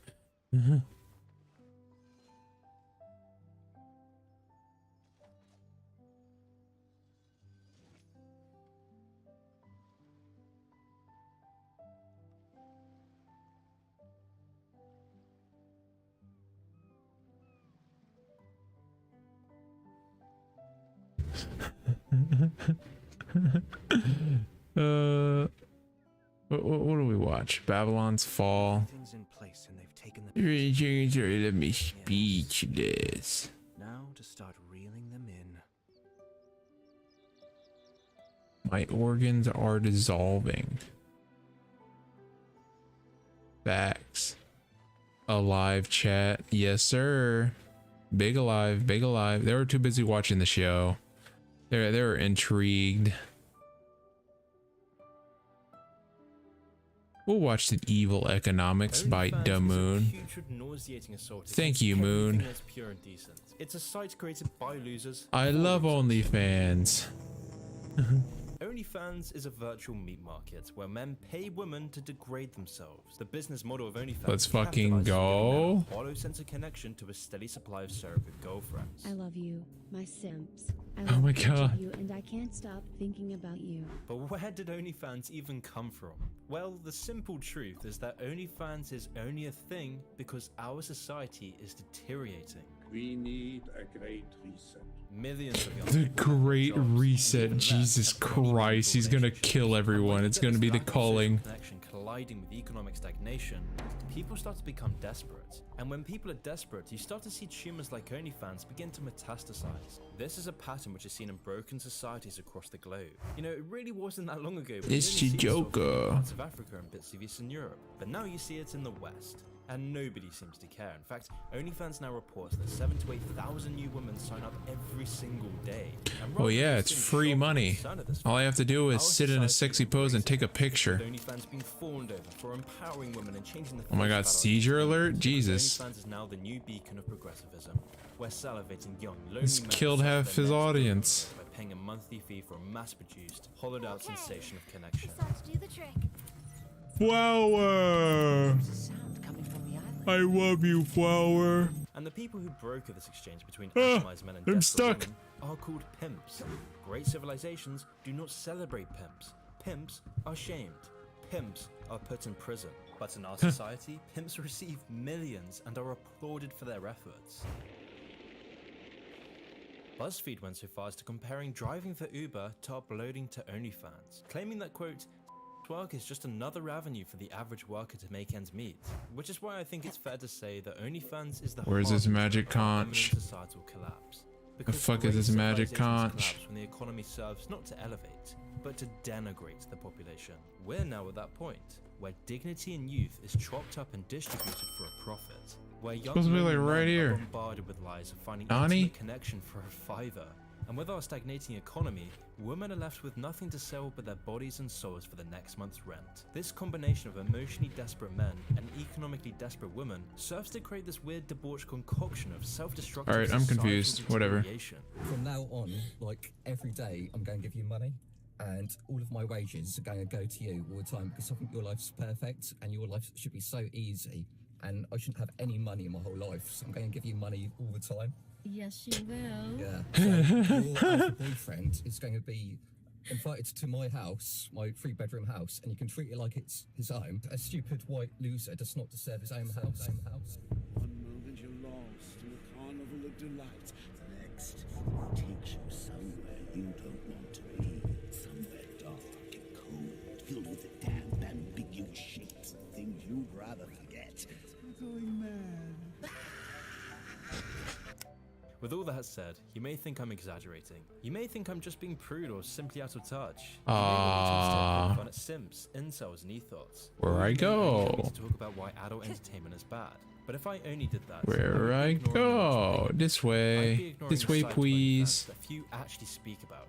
What do we watch? Babylon's Fall. Things in place and they've taken the Let me speechless. now to start reeling them in. My organs are dissolving. Facts. Alive chat. Yes, sir. Big alive, big alive. They were too busy watching the show. They were intrigued. We'll watch the Evil Economics by Da Moon. Thank you, Moon. Pure and decent. It's a site created by losers. I love OnlyFans. OnlyFans is a virtual meat market where men pay women to degrade themselves. The business model of OnlyFans Let's fucking go. a hollow sense of connection to a steady supply of surrogate girlfriends. I love you, my simps. I Oh love my each of God. you, and I can't stop thinking about you. But where did OnlyFans even come from? Well, the simple truth is that OnlyFans is only a thing because our society is deteriorating. We need a great reset. Millions of young The people have Great jobs, Reset. even less Jesus have any Christ. meaningful He's gonna relationships. kill And everyone. when It's you get gonna be this the lack of social calling. connection colliding with economic stagnation, people start to become desperate. And when people are desperate, you start to see tumors like OnlyFans begin to metastasize. This is a pattern which is seen in broken societies across the globe. You know, it really wasn't that long ago. But It's you only see this sort of thing in Joker. parts of Africa and bits of Eastern Europe. But now you see it in the West. And nobody seems to care. In fact, OnlyFans now reports that 7,000 to 8,000 new women sign up every single day. And Oh rather yeah, than it's seeing free shock and money. concern at this All I have to do our is sit in a society sexy pose and take a embraces picture. with OnlyFans being fawned over for empowering women and changing the Oh my face God, of adult seizure entertainment. alert? Jesus. OnlyFans is now the new beacon of progressivism, where salivating young, lonely He's men killed suffer half their his next audience. by paying a monthly fee for a mass-produced, hollowed-out sensation of connection. Let's do the trick. Flower. There's a sound coming from the island. I love you, Flower. And the people who broker this exchange between Ah, atomized men and I'm desperate stuck. women are called pimps. Great civilizations do not celebrate pimps. Pimps are shamed. Pimps are put in prison. But in our society, pimps receive millions and are applauded for their efforts. BuzzFeed went so far as to comparing driving for Uber to uploading to OnlyFans, claiming that, quote, work is just another avenue for the average worker to make ends meet, which is why I think it's fair to say that OnlyFans is the Where's this harbinger magic of imminent conch? societal collapse. Because fuck is great this magic civilizations conch? collapse when the economy serves not to elevate, but to denigrate the population. We're now at that point where dignity and youth is chopped up and distributed for a profit. Where young Supposed to be, lonely like, right men are here. bombarded with lies of finding Nani? intimate connection for a fiver. And with our stagnating economy, women are left with nothing to sell but their bodies and souls for the next month's rent. This combination of emotionally desperate men and economically desperate women serves to create this weird debauched concoction of self-destructive Alright, I'm societal confused. Whatever. deterioration. From now on, like every day, I'm going to give you money, and all of my wages are going to go to you all the time because I think your life's perfect and your life should be so easy, and I shouldn't have any money in my whole life, so I'm going to give you money all the time. Yes, you will. Yeah. So your alpha boyfriend is going to be invited to my house, my 3-bedroom house, and you can treat it like it's his own. A stupid white loser does not deserve his own house. One moment you're lost in a carnival of delight. The next takes you somewhere you don't want to be. Somewhere dark and cold, filled with the damned ambiguous shapes and things you'd rather forget. You're going mad. With all that said, you may think I'm exaggerating. You may think I'm just being prude or simply out of touch. You may want me to instead poke fun at simps, incels, and ethos. Where Or I you may want me go. to talk about why adult entertainment is bad. But if I only did that, Where I would be ignoring the go. much bigger This picture. I'd be way. ignoring This the way, side to please. OnlyFans that few actually speak about.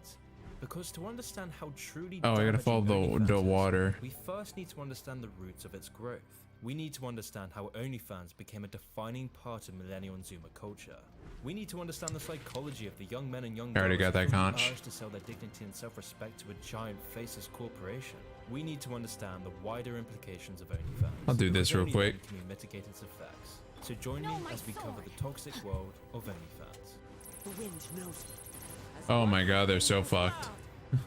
Because to understand how truly Oh, I gotta damaging follow OnlyFans the is, water. we first need to understand the roots of its growth. We need to understand how OnlyFans became a defining part of millennial and Zoomer culture. We need to understand the psychology of the young men and young I already girls got that who feel the conch. urge to sell their dignity and self-respect to a giant faceless corporation. We need to understand the wider implications of OnlyFans. I'll do this because real only quick. then can we mitigate its effects. So join me as we cover the toxic world of OnlyFans. The wind knows me. Oh my God, they're so fucked. A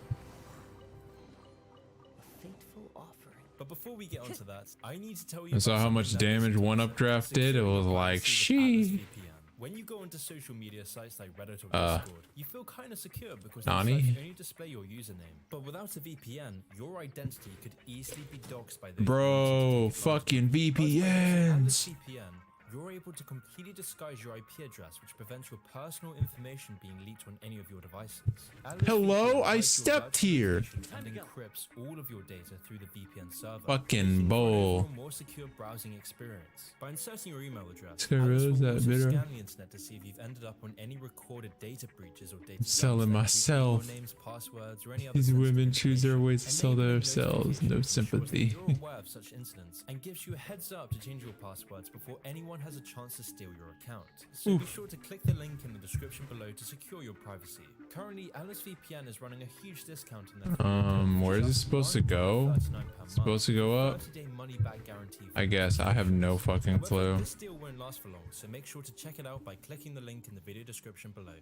fateful offering. But before we get onto that, I need to tell you I saw about how much something that damage is one updraft did. It was like, Atlas she. VPN. When you go onto social media sites like Reddit or Discord, you feel kind of secure because Nani? these sites only display your username. But without a VPN, your identity could easily be doxed by those Bro, fucking VPNs. VPN, you're able to completely disguise your IP address, which prevents your personal information being leaked on any of your devices. Atlas Hello? VPN I hides your stepped virtual here. location and encrypts all of your data through the VPN server. Fucking making for an bull. overall more secure browsing experience. By inserting your email address, This guy Atlas realized will that also video. scan the internet to see if you've ended up on any recorded data breaches or data Selling dumps that include myself. email names, passwords, or any other These sensitive women choose their information, ways to sell enabling themselves. notifications No ensures that sympathy. You're aware of such incidents and gives you a heads up to change your passwords before anyone has a chance to steal your account. So be sure to click the link in the description below to secure your privacy. Currently, Alice VPN is running a huge discount in their where is this supposed to go? Supposed to go up? I guess I have no fucking clue. This deal won't last for long, so make sure to check it out by clicking the link in the video description below.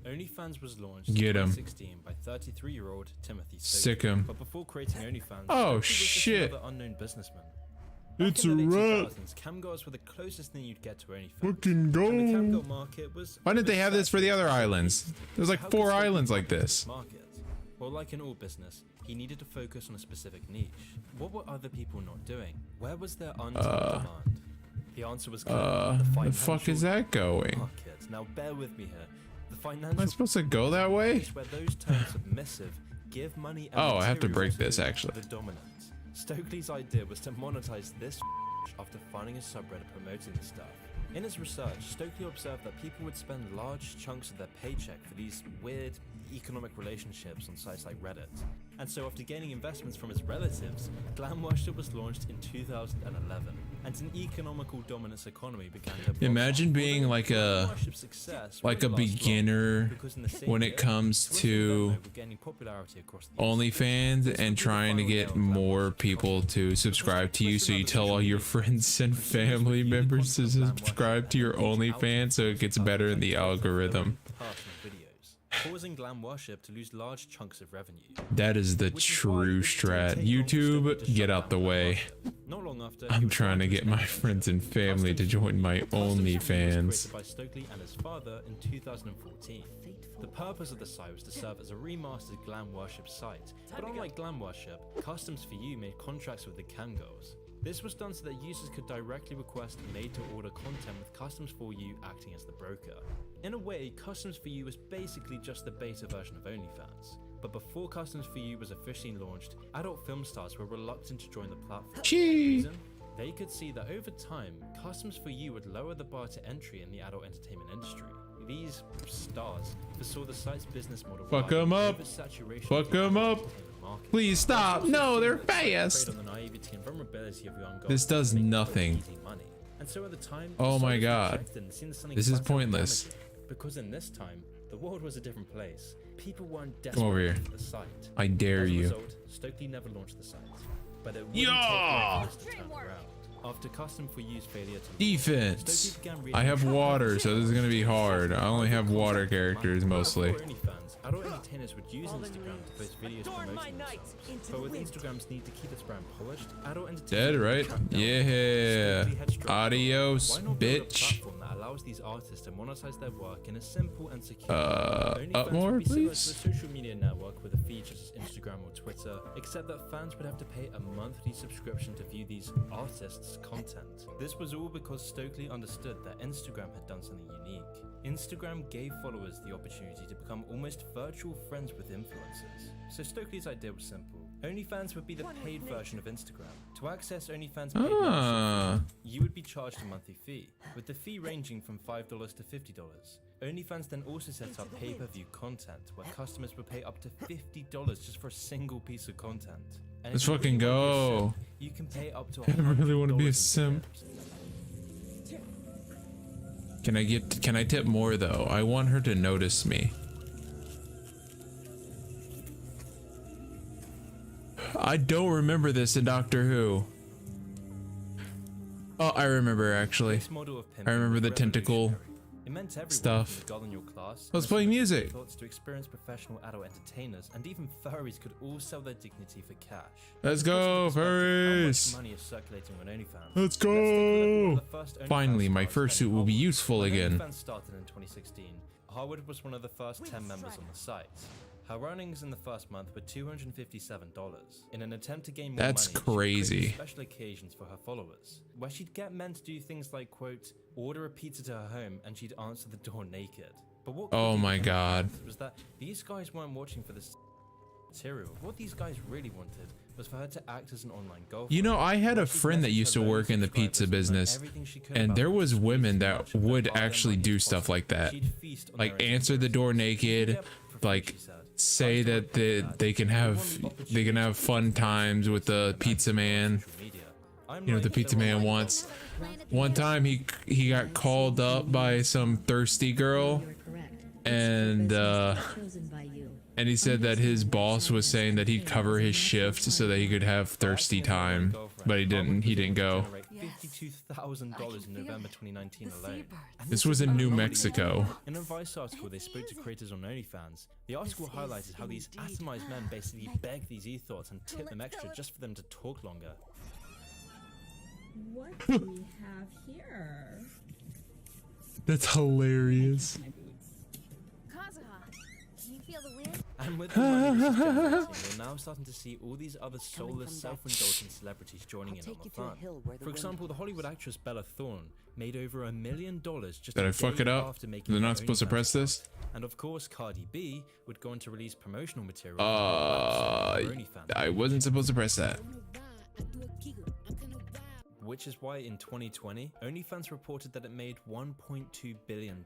OnlyFans was launched in 2016 by 33-year-old Timothy Stokely. Sick him. But before creating OnlyFans, Oh Stokely was just shit! another unknown businessman. It's Back a in the late rat. 2000s, camgirls were the closest thing you'd get to OnlyFans. Fucking go! And the camgirl market was Why didn't they have this for the other islands? There's like 4 islands like this. market. Well, like in all business, he needed to focus on a specific niche. What were other people not doing? Where was there untapped demand? The answer was clear. The fuck is that going? Market. Now bear with me here. The Am I financial supposed to go that way? where those terms submissive give money and Oh, I have to break materials this actually. the dominant. Stokely's idea was to monetize this after finding a subreddit promoting the stuff. In his research, Stokely observed that people would spend large chunks of their paycheck for these weird economic relationships on sites like Reddit. And so after gaining investments from his relatives, Glam Worship was launched in 2011, and an economical dominance economy began to blossom. Imagine being like a beginner when it comes to OnlyFans and trying to get more people to subscribe to you, so you tell all your friends and family members to subscribe to your OnlyFans so it gets better in the algorithm. Causing Glam Worship to lose large chunks of revenue. That is the true strat. YouTube, get out the way. Not long after, I'm trying to get my friends and family to join my OnlyFans. by Stokely and his father in 2014. The purpose of the site was to serve as a remastered Glam Worship site, but unlike Glam Worship, Customs for You made contracts with the camgirls. This was done so that users could directly request made-to-order content with Customs for You acting as the broker. In a way, Customs for You was basically just the beta version of OnlyFans. But before Customs for You was officially launched, adult film stars were reluctant to join the platform. Reason? They could see that over time, Customs for You would lower the bar to entry in the adult entertainment industry. These stars foresaw the site's business model. Fuck them up. Fuck them up. Please stop. No, they're fast. This does nothing. Oh my god. This is pointless. Because in this time, the world was a different place. People weren't Come over here. desperate for the site. I dare As a you. result, Stokely never launched the site. But it wouldn't take long for this to turn around. After Custom for You's failure to Defense. I have water, so this is gonna be hard. I only have water characters mostly. Adult entertainers would use Instagram to post videos promoting themselves. But with Instagram's need to keep its brand polished, adult entertainers Dead, right? Yeah. Adios, bitch. that allows these artists to monetize their work in a simple and secure Up more, would be similar please. to a social media network with a feed such as Instagram or Twitter, except that fans would have to pay a monthly subscription to view these artists' content. This was all because Stokely understood that Instagram had done something unique. Instagram gave followers the opportunity to become almost virtual friends with influencers. So Stokely's idea was simple. OnlyFans would be the paid version of Instagram. To access OnlyFans paid membership, you would be charged a monthly fee, with the fee ranging from $5 to $50. OnlyFans then also set up pay-per-view content, where customers would pay up to $50 just for a single piece of content. And Let's if you fucking really wanna be a go. simp, you can pay up to I really want to be a $100 in simp. tips. Can I tip more though? I want her to notice me. I don't remember this in Doctor Who. Oh, I remember actually. I remember the tentacle It meant everyone, stuff. from the girl in your class, I was playing music. thoughts to experienced professional adult entertainers, and even furries could all sell their dignity for cash. Let's go, furries. How much money is circulating on OnlyFans? Let's take a look at one go. of the first OnlyFans Finally, my stars fursuit spending will be Harwood. useful When again. OnlyFans started in 2016, Harwood was one of the first 10 members on the site. Her earnings in the first month were $257. In an attempt to gain more That's money, she crazy. created special occasions for her followers, where she'd get men to do things like, quote, order a pizza to her home and she'd answer the door naked. But what Oh my god. was that these guys weren't watching for this material. What these guys really wanted was for her to act as an online girlfriend. You know, I had a friend that used to work in the pizza business, and there was women that would actually do stuff like that. Like answer the door naked, like say that they can have fun times with the pizza man. You know what the pizza man wants. One time he got called up by some thirsty girl, and he said that his boss was saying that he'd cover his shift so that he could have thirsty time, but he didn't go. $52,000 in November 2019 alone. This was in New Mexico. In a Vice article, they spoke to creators on OnlyFans. The article highlighted how these atomized men basically beg these ethos and tip them extra just for them to talk longer. What do we have here? That's hilarious. And with the money this is generating, we're now starting to see all these other soulless, self-indulgent celebrities joining in on the fun. For example, the Hollywood actress Bella Thorne made over $1 million just Did I fuck it up? They're not supposed to press this? And of course, Cardi B would go on to release promotional material. I wasn't supposed to press that. Which is why in 2020, OnlyFans reported that it made $1.2 billion.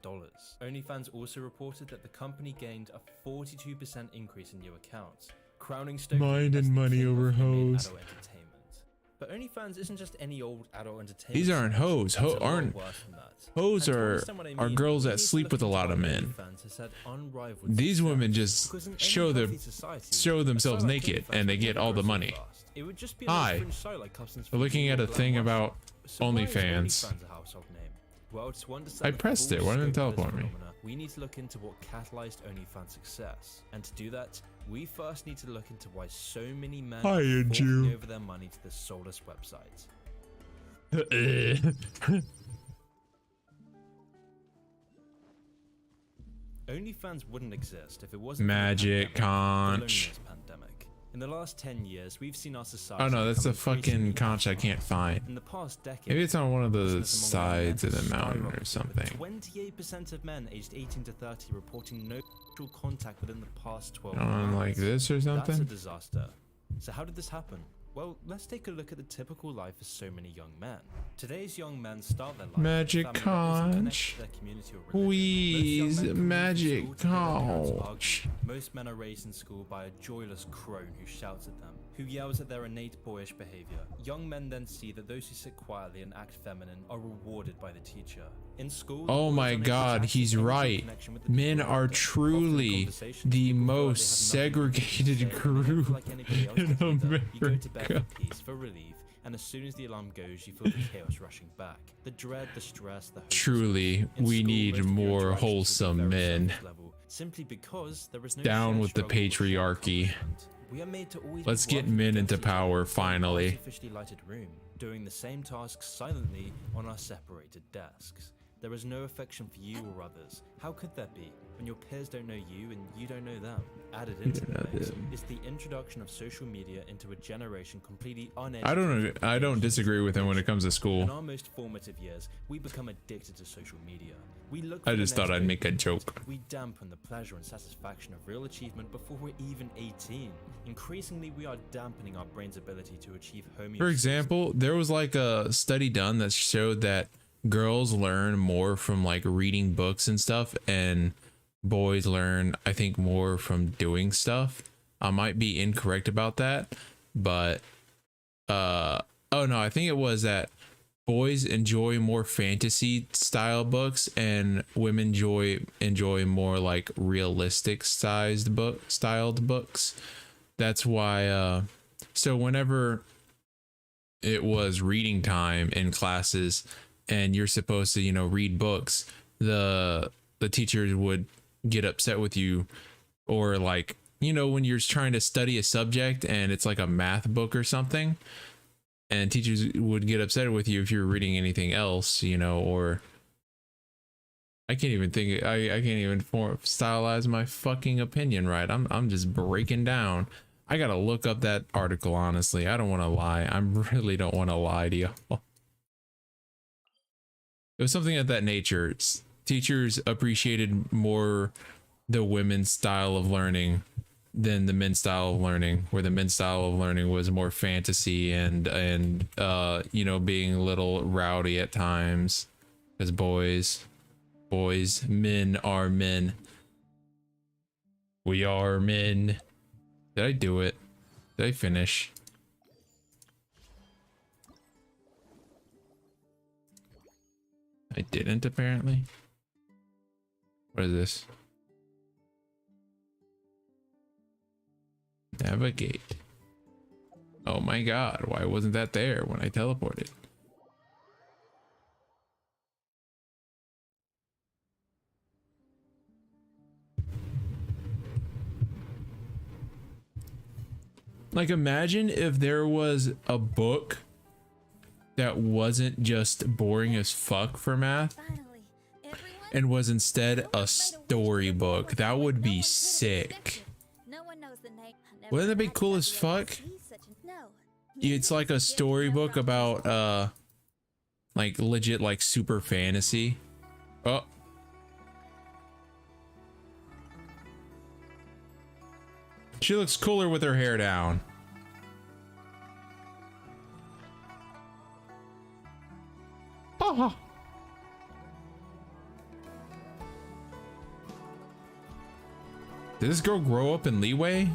OnlyFans also reported that the company gained a 42% increase in new accounts, crowning Stokely Mind as and the money king of over female hoes. adult entertainment. But OnlyFans isn't just any old adult entertainment. These aren't hoes. It's a lot Aren't worse than that. hoes And to are understand what I mean, girls we that need to sleep look with a into lot of how men. OnlyFans has had unrivaled These success. women just Because in any show healthy society, themselves a site like naked OnlyFans and they would get never all the grow so money. fast. It would just be another Hi. fringe site like Customs We're looking at a Black thing Watch. about So why is OnlyFans. OnlyFans a household name? Well, to understand I the pressed full it. Why didn't it scope of this teleport me? phenomena, we need to look into what catalyzed OnlyFans success. And to do that, we first need to look into why so many men Hi, are Andrew. forking over their money to this soulless website. OnlyFans wouldn't exist if it wasn't Magic for the conch. loneliness pandemic. In the last 10 years, we've seen our society. Oh no, that's a become fucking increasingly conch I can't find. In the past decade, Maybe it's on one of the homelessness among young men sides of the has mountain or skyrocketed, something. with 28% of men aged 18 to 30 reporting no sexual contact within the past 12 On months. like this or That's a something? disaster. So how did this happen? Well, let's take a look at the typical life of so many young men. Today's young men start their life with a Magic family that isn't connected conch. to their community or religion. Wheeze, Most young men come home from magic school to hear their parents conch. argue. Most men are raised in school by a joyless crone who shouts at them, who yells at their innate boyish behavior. Young men then see that those who sit quietly and act feminine are rewarded by the teacher. In school, Oh boys my are unable god, to access he's any right. connection with the Men people are around them. Often truly conversations the people feel like most they have nothing to segregated say, and they group feel like anybody else in does either. You go to bed America. for peace, for relief, and as soon as the alarm goes, you feel the chaos rushing back. The dread, the stress, the hopelessness. Truly, In we school, need most of your more interactions will be wholesome very men. surface level, simply because there is no Down shared with the struggle or shared patriarchy. commitment. We are made to always Let's be get working men against into each other power in an finally. artificially lighted room, doing the same tasks silently on our separated desks. There is no affection for you or others. How could there be when your peers don't know you and you don't know them? Added into the mix is the introduction of social media into a generation completely uneducated. I don't disagree with him when it comes to In school. our most formative years, we become addicted to social media. We look I for the just thought next I'd make a big joke. We dampen the pleasure and satisfaction of real achievement before we're even 18. Increasingly, we are dampening our brain's ability to achieve homeostasis. For example, there was like a study done that showed that girls learn more from like reading books and stuff, and boys learn, I think, more from doing stuff. I might be incorrect about that, but oh no, I think it was that boys enjoy more fantasy style books and women enjoy more like realistic styled books. That's why so whenever it was reading time in classes and you're supposed to, you know, read books, the teachers would get upset with you, or like, you know, when you're trying to study a subject and it's like a math book or something, and teachers would get upset with you if you're reading anything else, you know, or I can't even stylize my fucking opinion right. I'm just breaking down. I gotta look up that article, honestly. I don't want to lie. I really don't want to lie to y'all. It was something of that nature. Teachers appreciated more the women's style of learning than the men's style of learning, where the men's style of learning was more fantasy and you know, being a little rowdy at times, as men are men. We are men. Did I do it? Did I finish? didn't apparently. What is this? Navigate. Oh my god, why wasn't that there when I teleported? Like, imagine if there was a book that wasn't just boring as fuck for math and was instead a storybook. That would be sick. Wouldn't that be cool as fuck? It's like a storybook about like legit like super fantasy. Oh. She looks cooler with her hair down. Oh. Did this girl grow up in Leeway?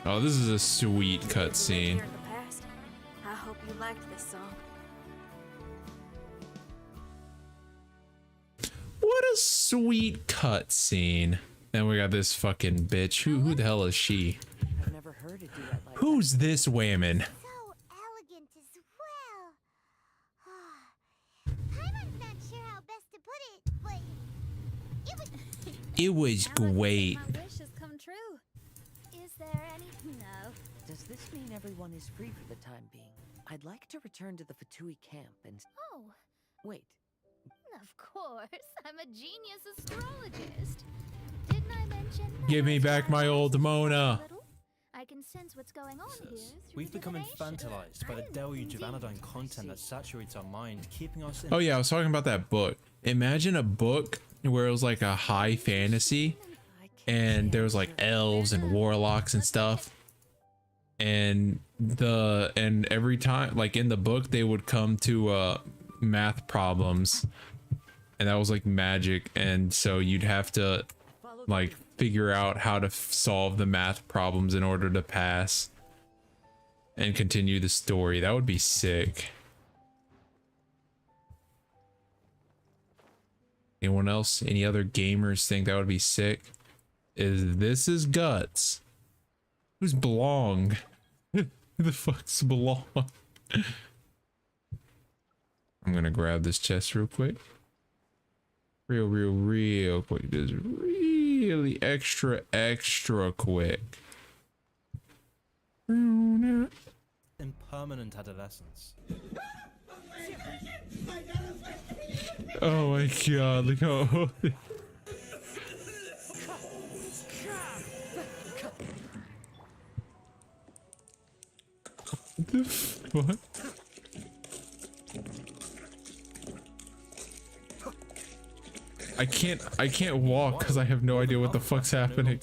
Oh, this is a sweet cutscene. I hope you liked this song. What a sweet cutscene. Then we got this fucking bitch. Who the hell is she? I've never heard a duet like Who's this woman? So elegant as well. I'm not sure how best to put it, but It was great. My wish has come true. Is there any? No. Does this mean everyone is free for the time being? I'd like to return to the Fatui camp and... Oh, Wait, of course. I'm a genius astrologist. Didn't I mention? Give me back my old Mona. I can sense what's going on here. We've become infantilized by the deluge of anodyne content that saturates our mind, keeping us in Oh yeah, I was talking about that book. Imagine a book where it was like a high fantasy and there was like elves and warlocks and stuff. And every time, like in the book, they would come to math problems, and that was like magic, and so you'd have to like figure out how to solve the math problems in order to pass and continue the story. That would be sick. Anyone else? Any other gamers think that would be sick? This is Guts. Who's Belong? Who the fuck's Belong? I'm gonna grab this chest real quick. Real quick. Just really extra quick. in permanent adolescence. Oh my god, look how what the fuck? I can't walk because I have no idea what the fuck's happening.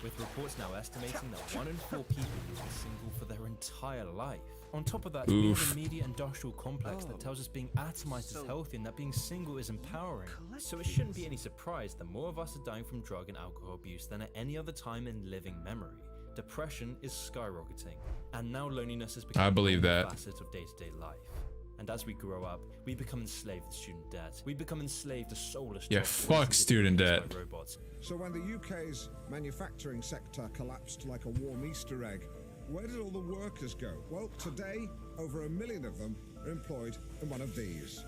With reports now estimating that 1 in 4 people will be single for their entire life. On top of that, we have a media industrial complex that tells us being atomized is healthy and that being single is empowering. So it shouldn't be any surprise that more of us are dying from drug and alcohol abuse than at any other time in living memory. Depression is skyrocketing, and now loneliness has become a facet of day-to-day life. And as we grow up, we become enslaved to student debt. We become enslaved to soulless Yeah, fuck student debt. robots. So when the UK's manufacturing sector collapsed like a warm Easter egg, where did all the workers go? Well, today, over 1 million of them are employed in one of these.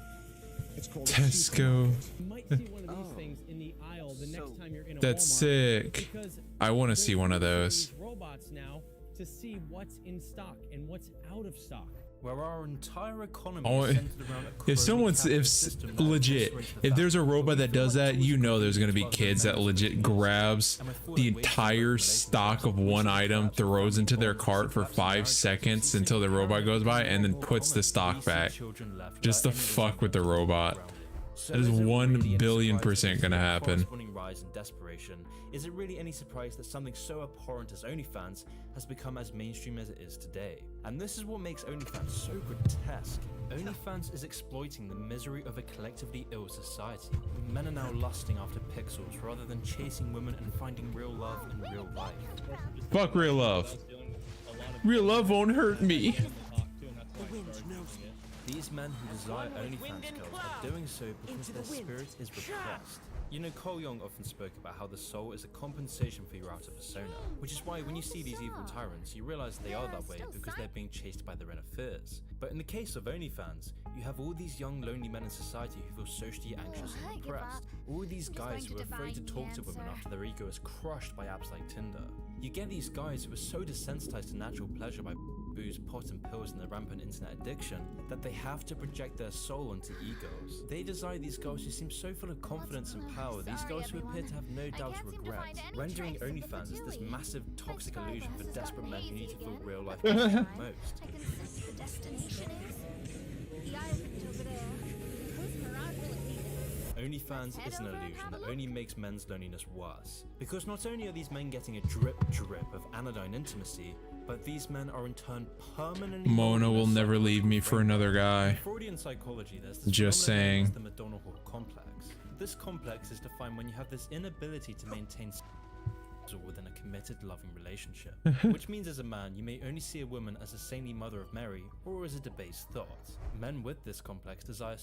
It's called Tesco. You might see one of these things in the aisle the next time you're in a That's Walmart, sick. because I want to see one of those. these robots now to see what's in stock and what's out of stock. Where our entire economy Oh, is centered around a if someone's legit, if there's a robot that does that, you know there's gonna be kids that legit grabs the entire stock of one item, throws into their cart for 5 seconds until the robot goes by, and then puts the stock back. Just to fuck with the robot. That is 1 billion% gonna happen. Rise in desperation. Is it really any surprise that something so abhorrent as OnlyFans has become as mainstream as it is today? And this is what makes OnlyFans so grotesque. OnlyFans is exploiting the misery of a collectively ill society. Men are now lusting after pixels rather than chasing women and finding real love in real life. Fuck real love. Real love won't hurt me. These men who desire OnlyFans girls are doing so because their spirit is repressed. You know, Cole Young often spoke about how the soul is a compensation for your outer persona, which is why when you see these evil tyrants, you realize they are that way because they're being chased by their inner fears. But in the case of OnlyFans, you have all these young lonely men in society who feel socially anxious and depressed. All these guys who are afraid to talk to women after their ego is crushed by apps like Tinder. You get these guys who are so desensitized to natural pleasure by booze, pot and pills and their rampant internet addiction that they have to project their soul onto egos. They desire these girls who seem so full of confidence and power, these girls who appear to have no doubt or regret, rendering OnlyFans as this massive toxic illusion for desperate men who need to feel real life the most. OnlyFans is an illusion that only makes men's loneliness worse. Because not only are these men getting a drip of anodyne intimacy, but these men are in turn permanently— Mona will never leave me for another guy. In Freudian psychology, there's this Just phenomenon known saying. as the Madonna whore complex. This complex is defined when you have this inability to maintain within a committed, loving relationship. Which means as a man, you may only see a woman as a saintly mother of Mary, or as a debased thought. Men with this complex desire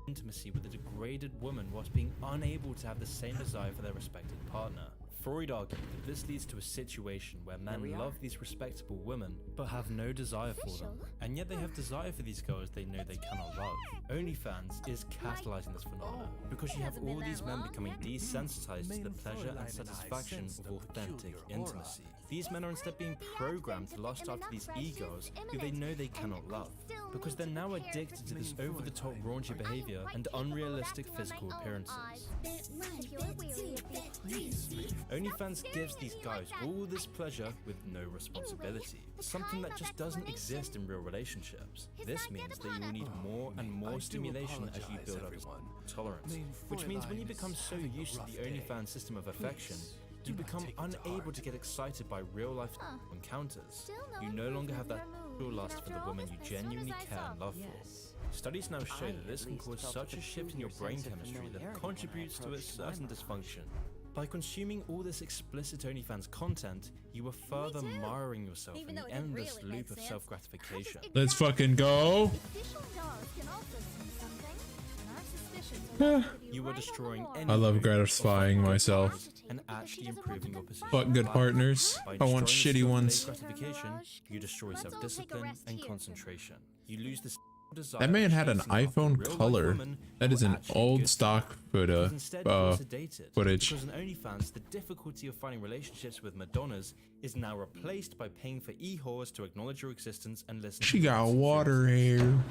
intimacy with a degraded woman whilst being unable to have the same desire for their respected partner. Freud argued that this leads to a situation where men love these respectable women but have no desire for them, and yet they have desire for these girls they know they cannot love. OnlyFans is catalyzing this phenomenon because you have all these men becoming desensitized to the pleasure and satisfaction of authentic intimacy. These men are instead being programmed to lust after these egos who they know they cannot love, because they're now addicted to this over-the-top raunchy behavior and unrealistic physical appearances. OnlyFans gives these guys all this pleasure with no responsibility, something that just doesn't exist in real relationships. This means that you will need more and more stimulation as you build up tolerance, which means when you become so used to the OnlyFans system of affection, you become unable to get excited by real-life encounters. You no longer have that lust for the woman you genuinely care and love for. Studies now show that this can cause such a shift in your brain chemistry that it contributes to a certain dysfunction. By consuming all this explicit OnlyFans content, you are further miring yourself in the endless loop of self-gratification. Let's fucking go. You are destroying I love gratifying myself. and actually improving your position. Fuck good partners. By I want destroying shitty ones. gratification, you destroy self-discipline and concentration. You lose the desire That man to had an chase after iPhone real-life color. women That who is are an actually old good. stock Because instead you are sedated. footage. Because on OnlyFans, the difficulty of finding relationships with Madonnas is now replaced by paying for e-whores to acknowledge your existence and listen She to your got insecurities. water hair.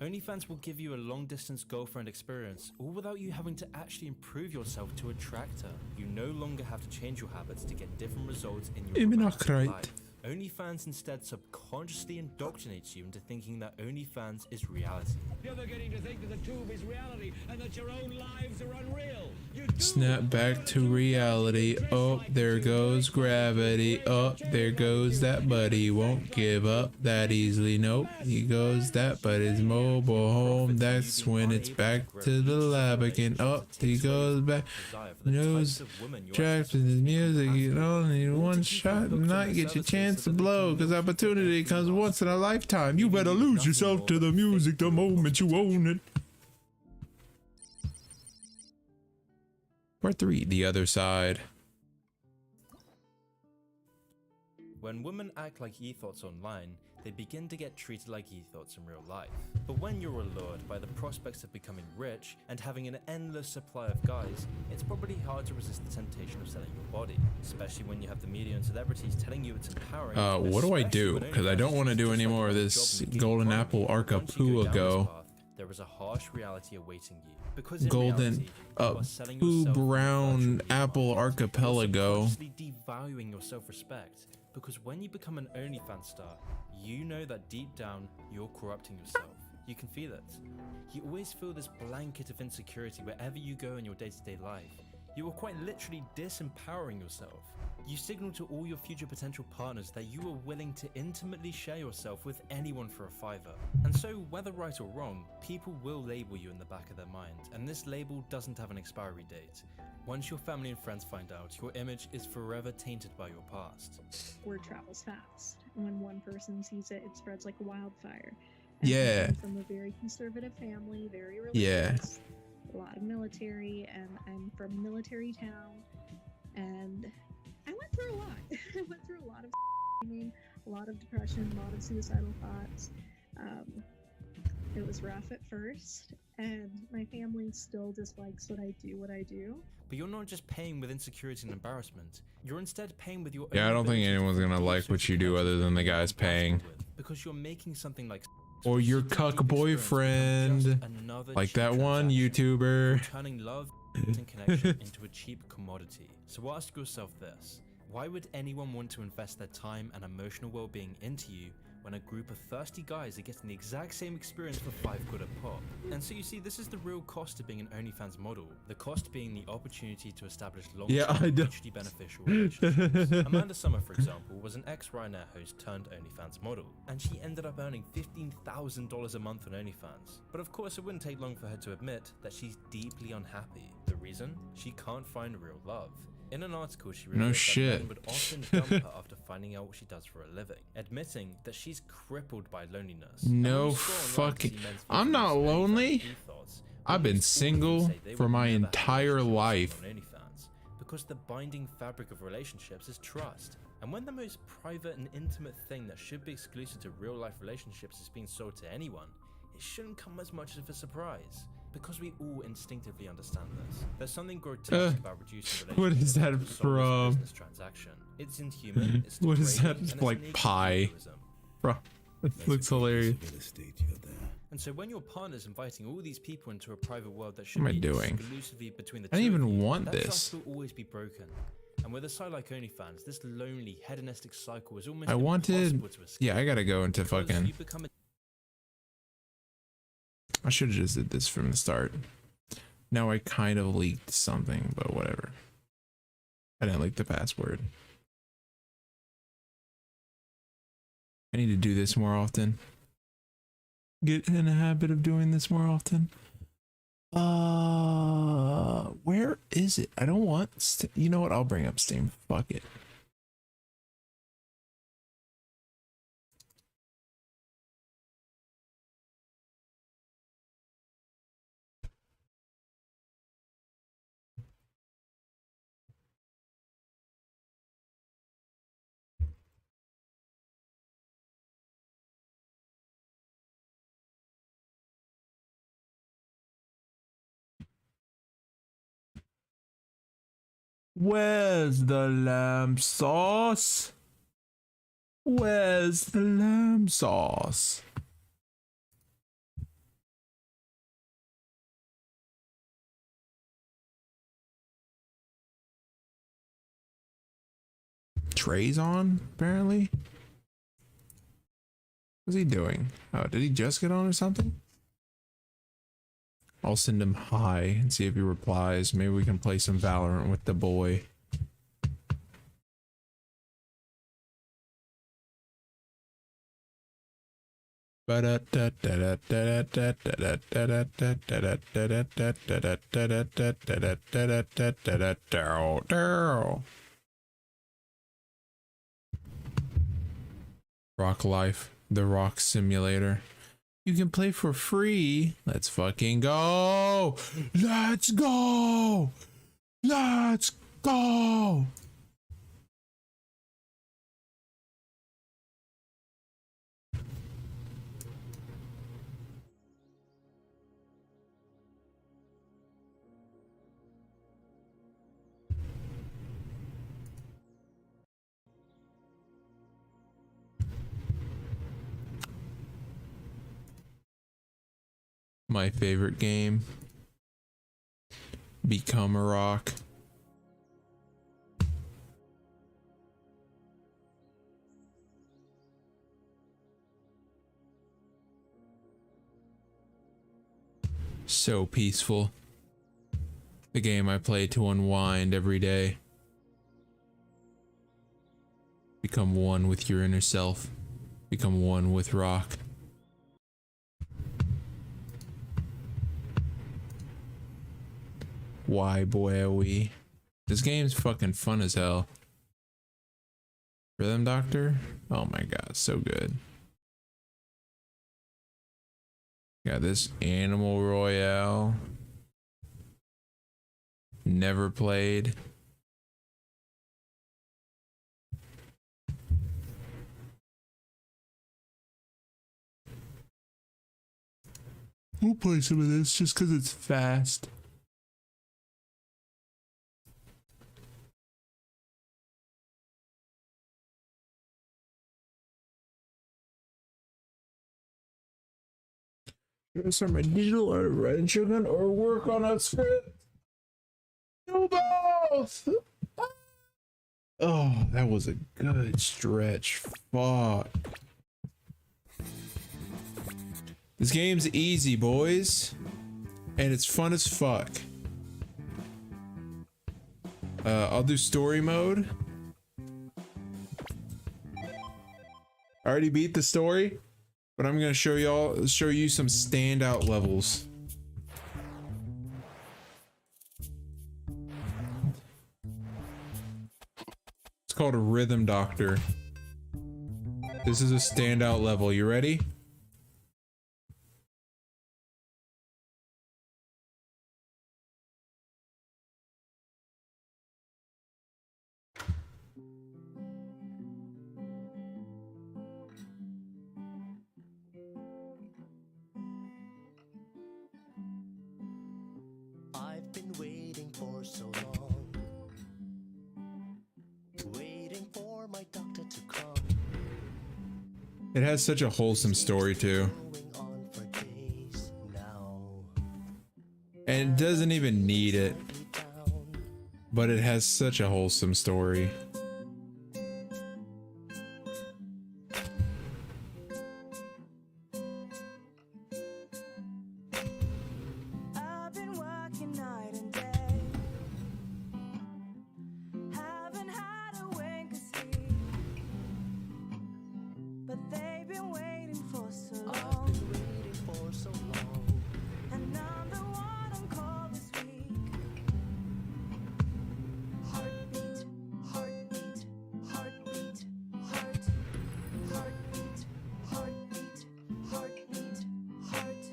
OnlyFans will give you a long-distance girlfriend experience, all without you having to actually improve yourself to attract her. You no longer have to change your habits to get different results in your Even romantic right. life. OnlyFans instead subconsciously indoctrinates you into thinking that OnlyFans is reality. You're beginning to think that the tube is reality and that your own lives are unreal. Snap back to reality. Oh, there goes gravity. Oh, there goes that buddy. Won't give up that easily. Nope, he goes that, but his mobile home. That's when it's back to the lab again. Oh, he goes back. Nose tracks in his music. You only need one shot and not get your chance to blow. Cause opportunity comes once in a lifetime. You better lose yourself to the music the moment you own it. Part 3, the other side. When women act like ethos online, they begin to get treated like ethos in real life. But when you're allured by the prospects of becoming rich and having an endless supply of guys, it's probably hard to resist the temptation of selling your body, especially when you have the media and celebrities telling you it's empowering. What do I do? Because I don't want to do any more of this Golden Apple Archipelago. There is a harsh reality awaiting you. Because in Golden reality, you are selling Poo yourself Brown virtually. Apple Archipelago. You're subconsciously devaluing your self-respect. Because when you become an OnlyFans star, you know that deep down, you're corrupting yourself. You can feel it. You always feel this blanket of insecurity wherever you go in your day-to-day life. You are quite literally disempowering yourself. You signal to all your future potential partners that you are willing to intimately share yourself with anyone for a fiver. And so, whether right or wrong, people will label you in the back of their mind, and this label doesn't have an expiry date. Once your family and friends find out, your image is forever tainted by your past. Word travels fast, when one person sees it, it spreads like wildfire. And Yeah. I come from a very conservative family, very Yeah. religious, a lot of military, and I'm from a military town. And I went through a lot. I went through a lot of a lot of depression, a lot of suicidal thoughts. It was rough at first, and my family still dislikes what I do. But you're not just paying with insecurity and embarrassment. You're instead paying with your Yeah, I own don't think ability to anyone's gonna fulfill like what you do other than the guys paying. because you're making something like Or your cuck boyfriend. Like that one YouTuber. turning love and connection into a cheap commodity. So ask yourself this: why would anyone want to invest their time and emotional well-being into you when a group of thirsty guys are getting the exact same experience for $5 a pop? And so you see, this is the real cost of being an OnlyFans model. The cost being the opportunity to establish long-term, mutually beneficial relationships. Amanda Summer, for example, was an ex-Ryanair host turned OnlyFans model, and she ended up earning $15,000 a month on OnlyFans. But of course, it wouldn't take long for her to admit that she's deeply unhappy. The reason? She can't find real love. In an article, she revealed that men would often dump her after finding out what she does for a living, admitting that she's crippled by loneliness. No fucking. I'm not lonely. I've been single for my entire life. Because the binding fabric of relationships is trust. And when the most private and intimate thing that should be exclusive to real life relationships is being sold to anyone, it shouldn't come as much of a surprise. Because we all instinctively understand this. There's something grotesque about reducing relationships. What is that to a soulless from? business transaction. It's inhuman. It's What is that? degrading, and Like it's an pie. Bro, it looks hilarious. And so when your partner's inviting all these people into a private world that should What am I be doing? exclusively between the I didn't two of even you, want that this. trust will always be broken. And with a site like OnlyFans, this lonely, hedonistic cycle is almost I wanted. impossible to escape. Yeah, I gotta go into Because fucking. you become a I should have just did this from the start. Now I kind of leaked something, but whatever. I didn't leak the password. I need to do this more often. Get in the habit of doing this more often. Where is it? I don't want. You know what? I'll bring up Steam. Fuck it. Where's the lamb sauce? Where's the lamb sauce? Trey's on, apparently. What's he doing? Oh, did he just get on or something? I'll send him hi and see if he replies. Maybe we can play some Valorant with the boy. Rock Life, the Rock Simulator. You can play for free. Let's fucking go. Let's go. Let's go. My favorite game. Become a Rock. So peaceful. The game I play to unwind every day. Become one with your inner self. Become one with Rock. Why boy are we? This game's fucking fun as hell. Rhythm Doctor? Oh my god, so good. Got this Animal Royale. Never played. We'll play some of this just because it's fast. Start my digital art of writing gun or work on a script. Do both. Oh, that was a good stretch. Fuck. This game's easy, boys. And it's fun as fuck. I'll do story mode. I already beat the story, but I'm gonna show you some standout levels. It's called a Rhythm Doctor. This is a standout level. You ready? I've been waiting for so long, waiting for my doctor to come. It has such a wholesome story too. And it doesn't even need it, but it has such a wholesome story. I've been working night and day, haven't had a wink of sleep, but they've been waiting for so long. I've been waiting for so long, and I'm the one on call this week. Heartbeat, heartbeat, heartbeat, heart, heartbeat, heartbeat, heartbeat, heart.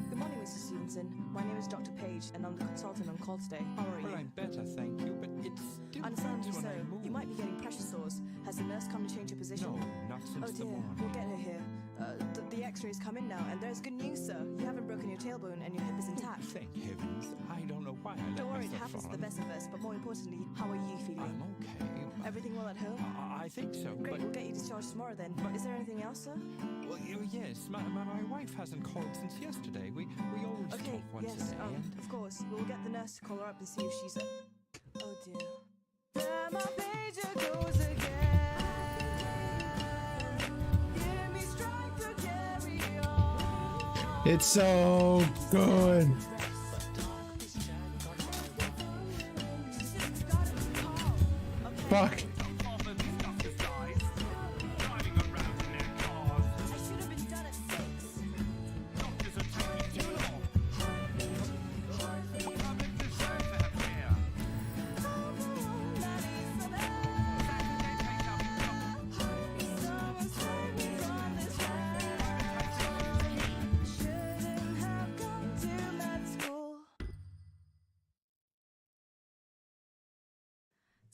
Good morning, Mrs. Stevenson. My name is Dr. Page, and I'm the consultant on call today. How are you? Well, I'm better, thank you, but it's still Understandably hurts so. when I move. You might be getting pressure sores. Has the nurse come to change your position? No, not since Oh the dear, morning. we'll get her here. The x-rays come in now, and there's good news, sir. You haven't broken your tailbone, and your hip is intact. Thank heavens. I don't know why I let Don't worry, it myself happens to fall. the best of us, but more importantly, how are you feeling? I'm okay. Everything well at home? I think so, Great, but... we'll get you discharged tomorrow then. Is there anything else, sir? Well, yes, my wife hasn't called since yesterday. We always Okay, talk once yes, a day, and... of course. We'll get the nurse to call her up and see if she's... Oh dear. There my pager goes again. Give me strength to carry on. It's so good. Fuck.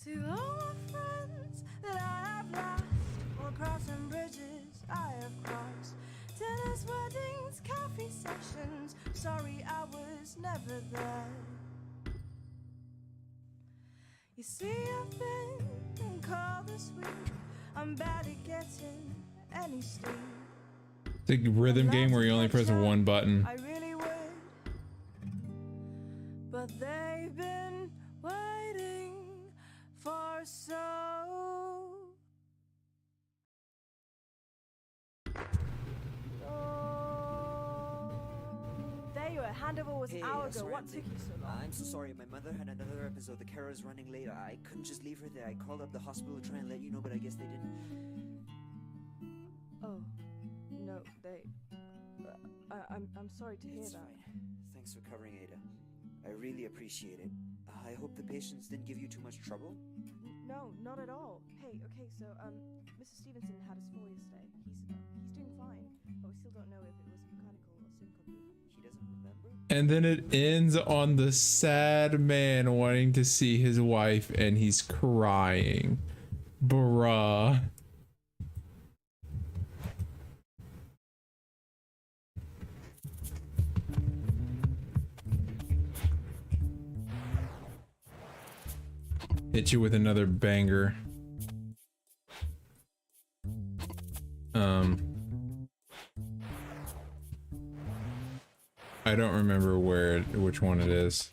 To all my friends that I have lost, or crossing bridges I have crossed, tennis weddings, coffee sessions, sorry I was never there. You see I've been on call this week, I'm bad at getting any sleep. It's a rhythm game where you only press one button. I really would, but they've been waiting for so. There you are. Handover was an hour ago. sorry, What I'm took late. you so long? I'm so sorry. My mother had another episode. The carer's running late. I couldn't just leave her there. I called up the hospital to try and let you know, but I guess they didn't. Oh, no, they... I'm sorry to hear It's that. fine. Thanks for covering, Ada. I really appreciate it. I hope the patients didn't give you too much trouble. No, not at all. Hey, okay, so, Mr. Stevenson had us full yesterday. He's doing fine, but we still don't know if it was mechanical or syncope. He doesn't remember? And then it ends on the sad man wanting to see his wife and he's crying. Bruh. Hit you with another banger. I don't remember which one it is.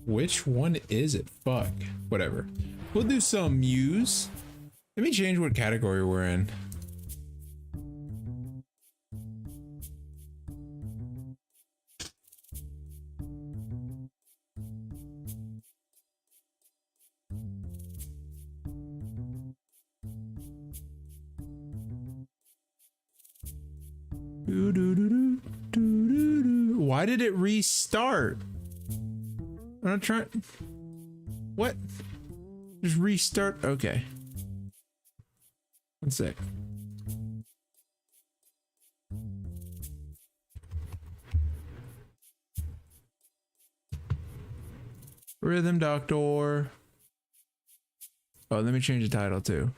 Which one is it? Fuck. Whatever. We'll do some Muse. Let me change what category we're in. Why did it restart? I'm not trying. What? Just restart. Okay. One sec. Rhythm Doctor. Oh, let me change the title too.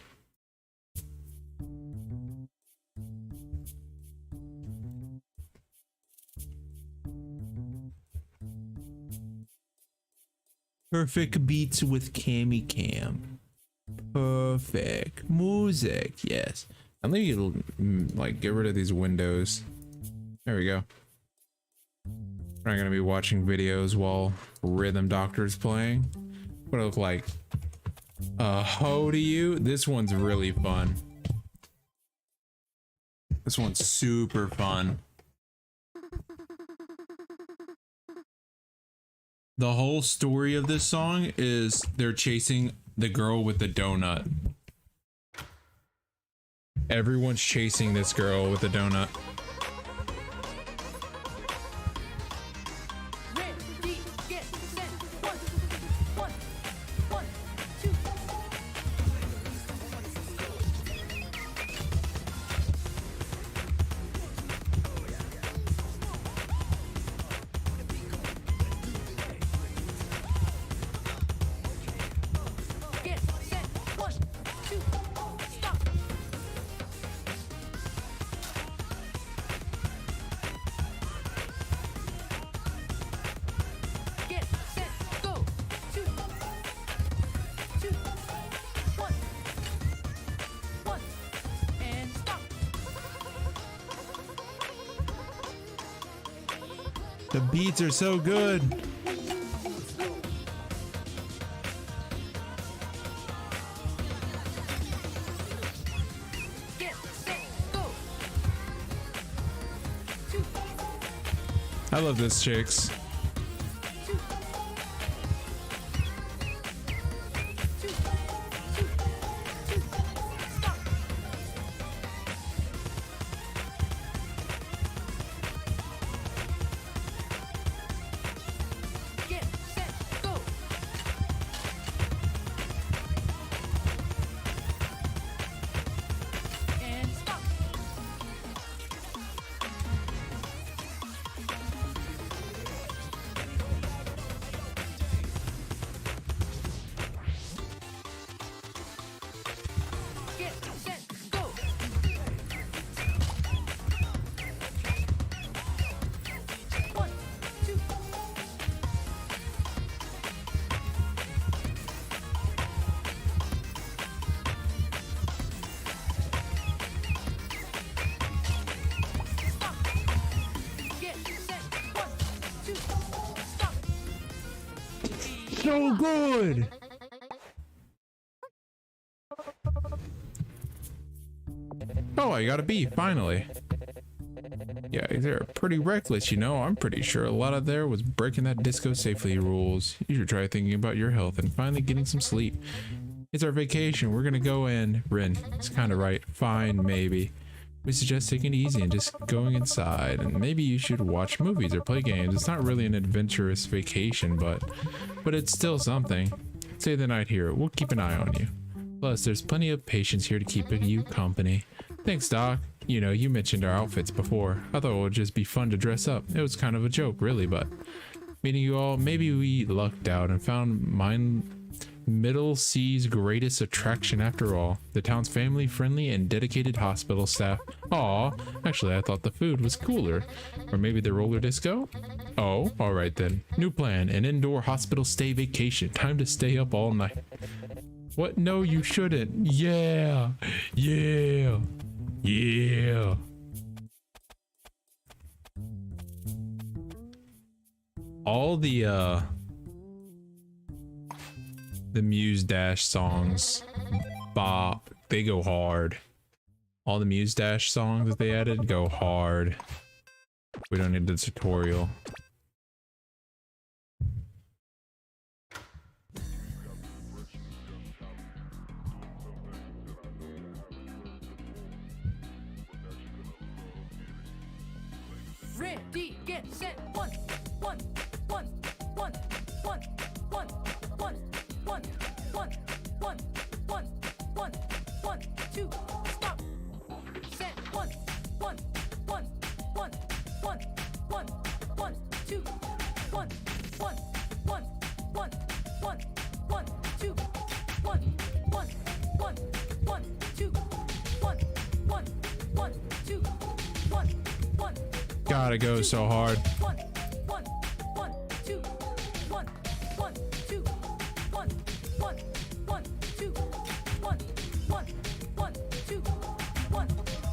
Perfect beats with Cami Cam. Perfect music. Yes. And let me like get rid of these windows. There we go. We're not gonna be watching videos while Rhythm Doctor's playing. What do I look like? Ho to you? This one's really fun. This one's super fun. The whole story of this song is they're chasing the girl with the donut. Everyone's chasing this girl with the donut. The beats are so good. I love this, chicks. So good. Oh, I got a B finally. Yeah, they're pretty reckless, you know. I'm pretty sure a lot of there was breaking that disco safely rules. You should try thinking about your health and finally getting some sleep. It's our vacation. We're gonna go in. Rin, it's kind of right. Fine, maybe. We suggest taking it easy and just going inside. And maybe you should watch movies or play games. It's not really an adventurous vacation, but it's still something. Stay the night here. We'll keep an eye on you. Plus, there's plenty of patients here to keep you company. Thanks, Doc. You know, you mentioned our outfits before. I thought it would just be fun to dress up. It was kind of a joke, really, but meeting you all, maybe we lucked out and found Middle Sea's greatest attraction after all. The town's family-friendly and dedicated hospital staff. Aw, actually I thought the food was cooler. Or maybe the roller disco? Oh, alright then. New plan, an indoor hospital stay vacation. Time to stay up all night. What? No, you shouldn't. Yeah! Yeah! Yeah! All the Muse Dash songs, bop, they go hard. All the Muse Dash songs that they added go hard. We don't need the tutorial. Ready, get set, one, one, one, one, one, one, one, one, one, one, one, one, one, two, stop. Set, one, one, one, one, one, one, one, two, one, one, one, one, one, one, two, one, one, one, one, two, one, one, one, two, one, one. God, it goes so hard. One, one, one, two, one, one, two, one, one, one, two, one, one, one, two, one,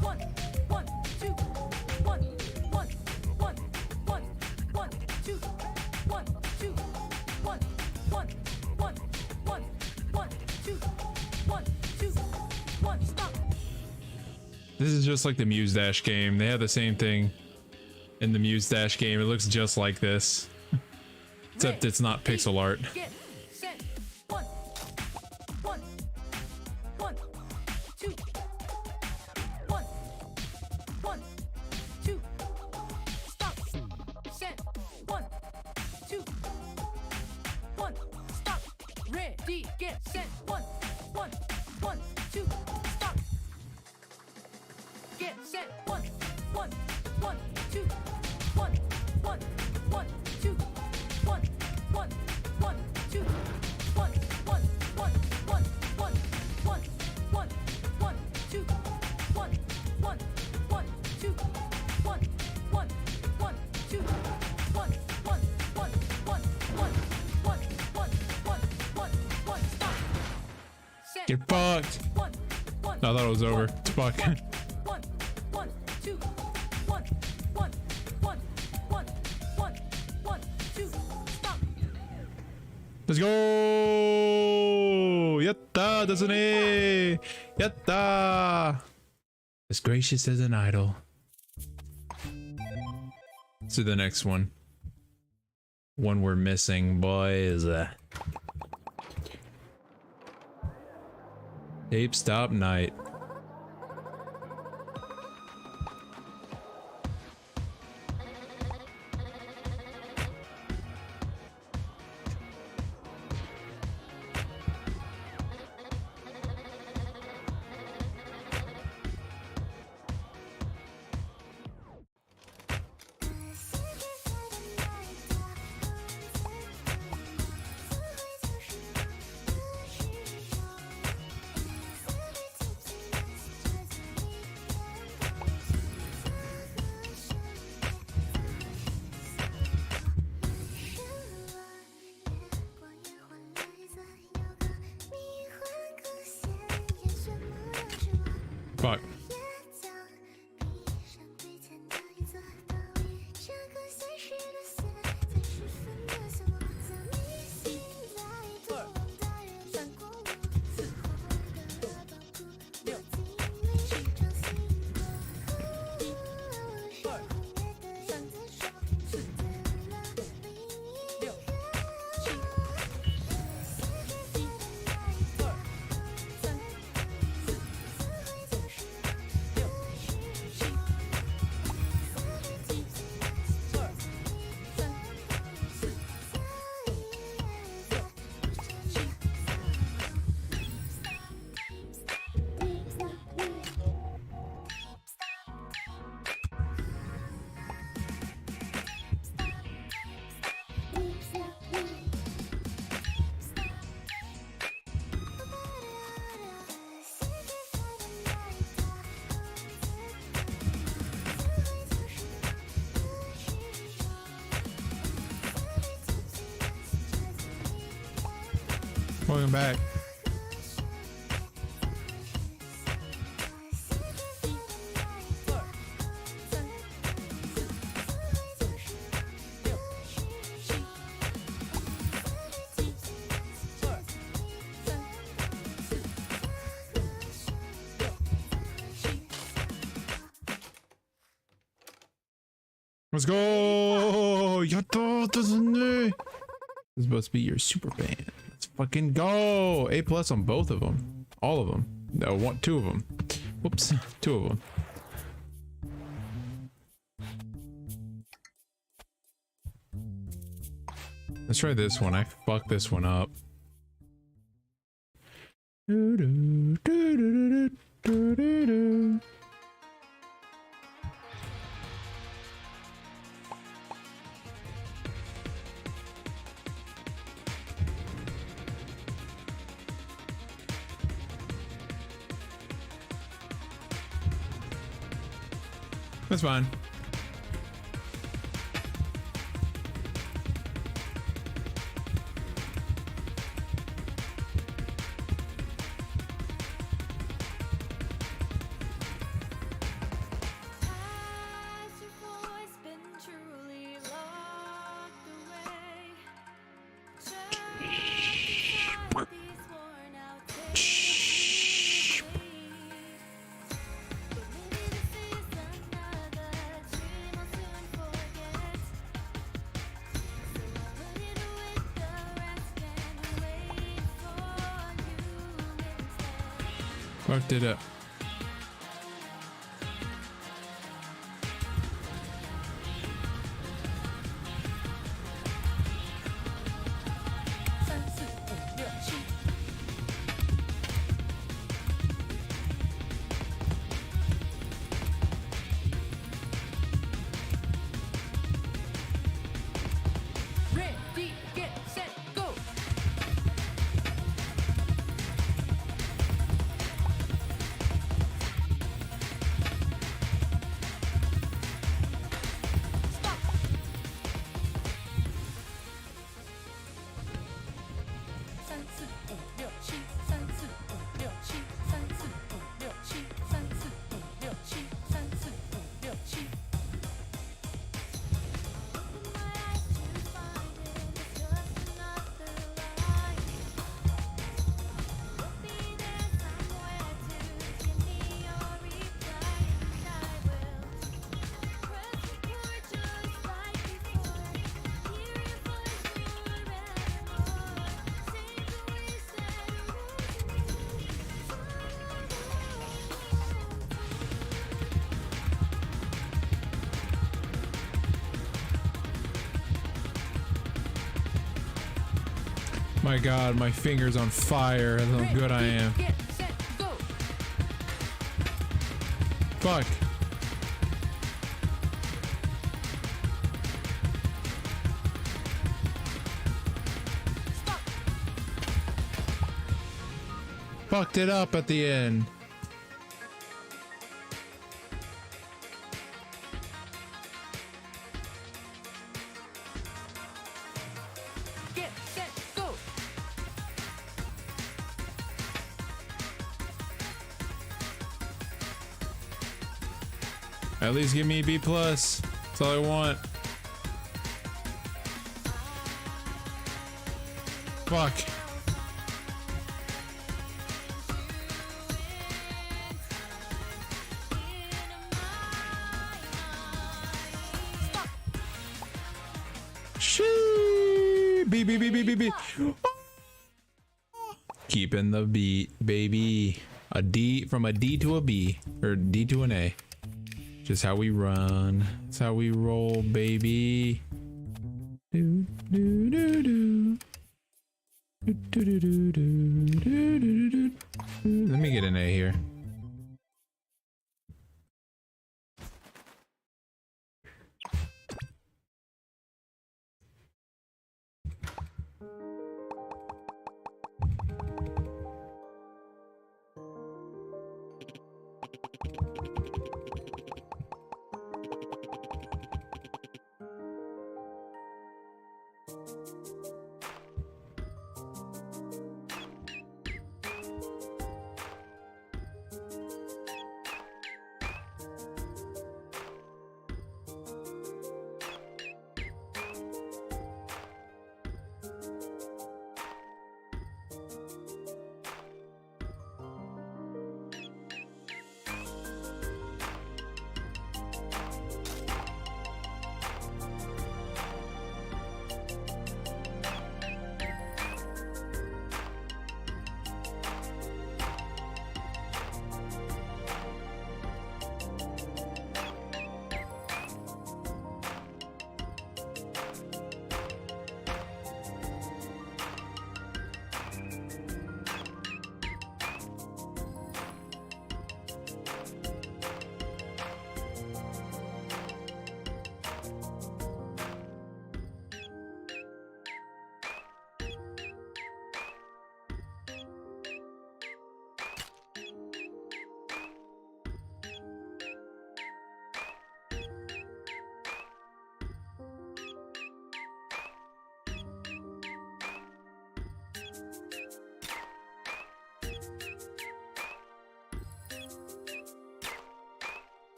one, one, two, one, one, one, one, one, two, one, two, one, one, one, one, one, two, one, two, one, stop. This is just like the Muse Dash game. They have the same thing in the Muse Dash game. It looks just like this, except it's not pixel art. Get set, one, one, one, two, one, one, two, stop, set, one, two, one, stop, ready, get set, one, one, one, two, stop, get set, one, one, one, two, one, one, one, two, one, one, one, two, one, one, one, one, one, one, one, one, two, one, one, one, two, one, one, one, two, one, one, one, one, one, one, one, one, one, stop. Set. Get fucked. One, one, I thought it was over. It's fuck. one, one, two, one, one, one, one, one, one, two, stop. Let's go! Yatta, doesn't it? Yatta! As gracious as an idol. To the next one. One we're missing, boys. Tape stop night. Fuck. Welcome back. Let's go! Yatta desu. This is supposed to be your super fan. Let's fucking go! A+ on both of them. All of them. No, two of them. Whoops. Two of them. Let's try this one. I fucked this one up. That's fine. Fucked it up. Ready, get set, go. My god, my finger's on fire. That's how good I am. Fuck. Fucked it up at the end. Get set, go. At least give me a B+. That's all I want. Fuck. Shee! B, B, B, B, B, B. Keeping the beat, baby. A D, from a D to a B, or D to an A. Just how we run. That's how we roll, baby. Do, do, do, do. Do, do, do, do, do, do, do, do. Let me get an A here.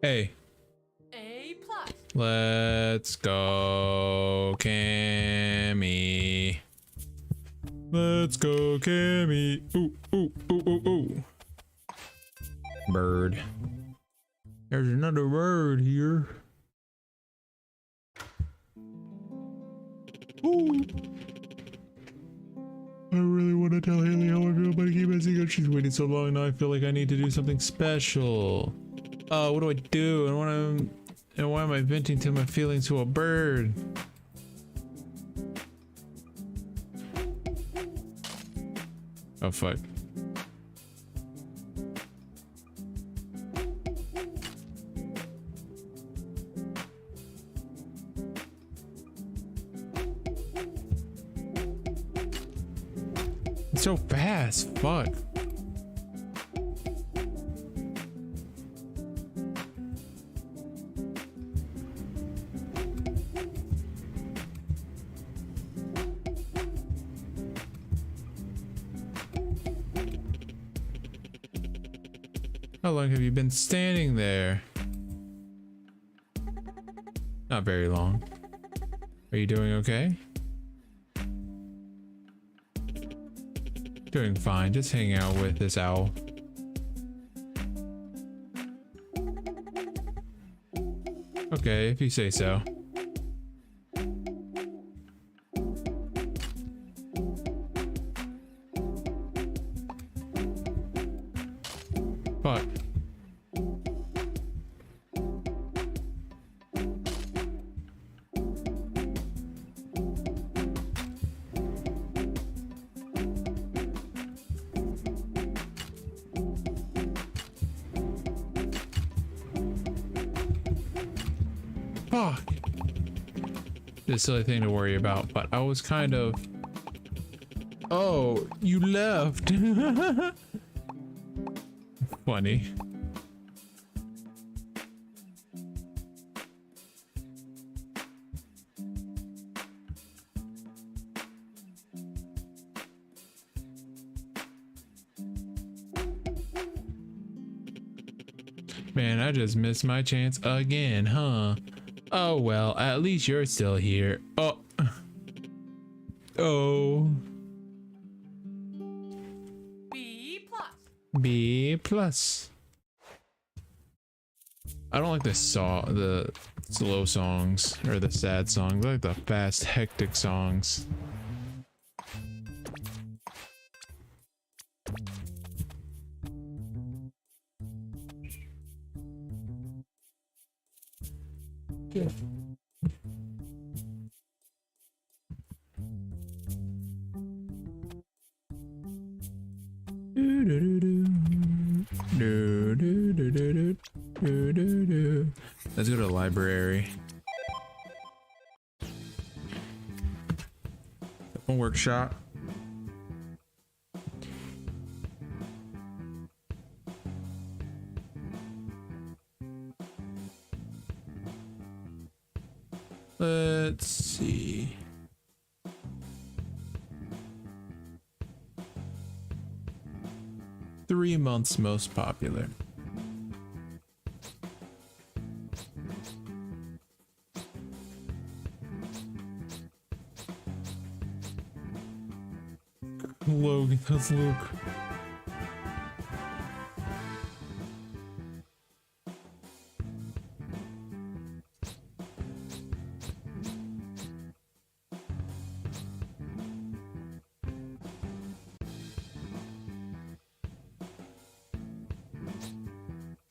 Hey. A plus. Let's go, Cammy. Let's go, Cammy. Ooh, ooh, ooh, ooh, ooh. Bird. There's another bird here. Ooh. I really want to tell Haley how I feel, but I keep asking her. She's waiting so long now. I feel like I need to do something special. Oh, what do I do? And why am I venting to my feelings to a bird? Oh fuck. It's so fast, fuck. How long have you been standing there? Not very long. Are you doing okay? Doing fine, just hanging out with this owl. Okay, if you say so. Fuck. Fuck. It's a silly thing to worry about, but I was kind of... Oh, you left. Funny. Man, I just missed my chance again, huh? Oh well, at least you're still here. Oh. Oh. B plus. B plus. I don't like the slow songs or the sad songs. I like the fast, hectic songs. Yeah. Let's go to the library. One workshop. Let's see. Three months most popular. Logan, that's Luke.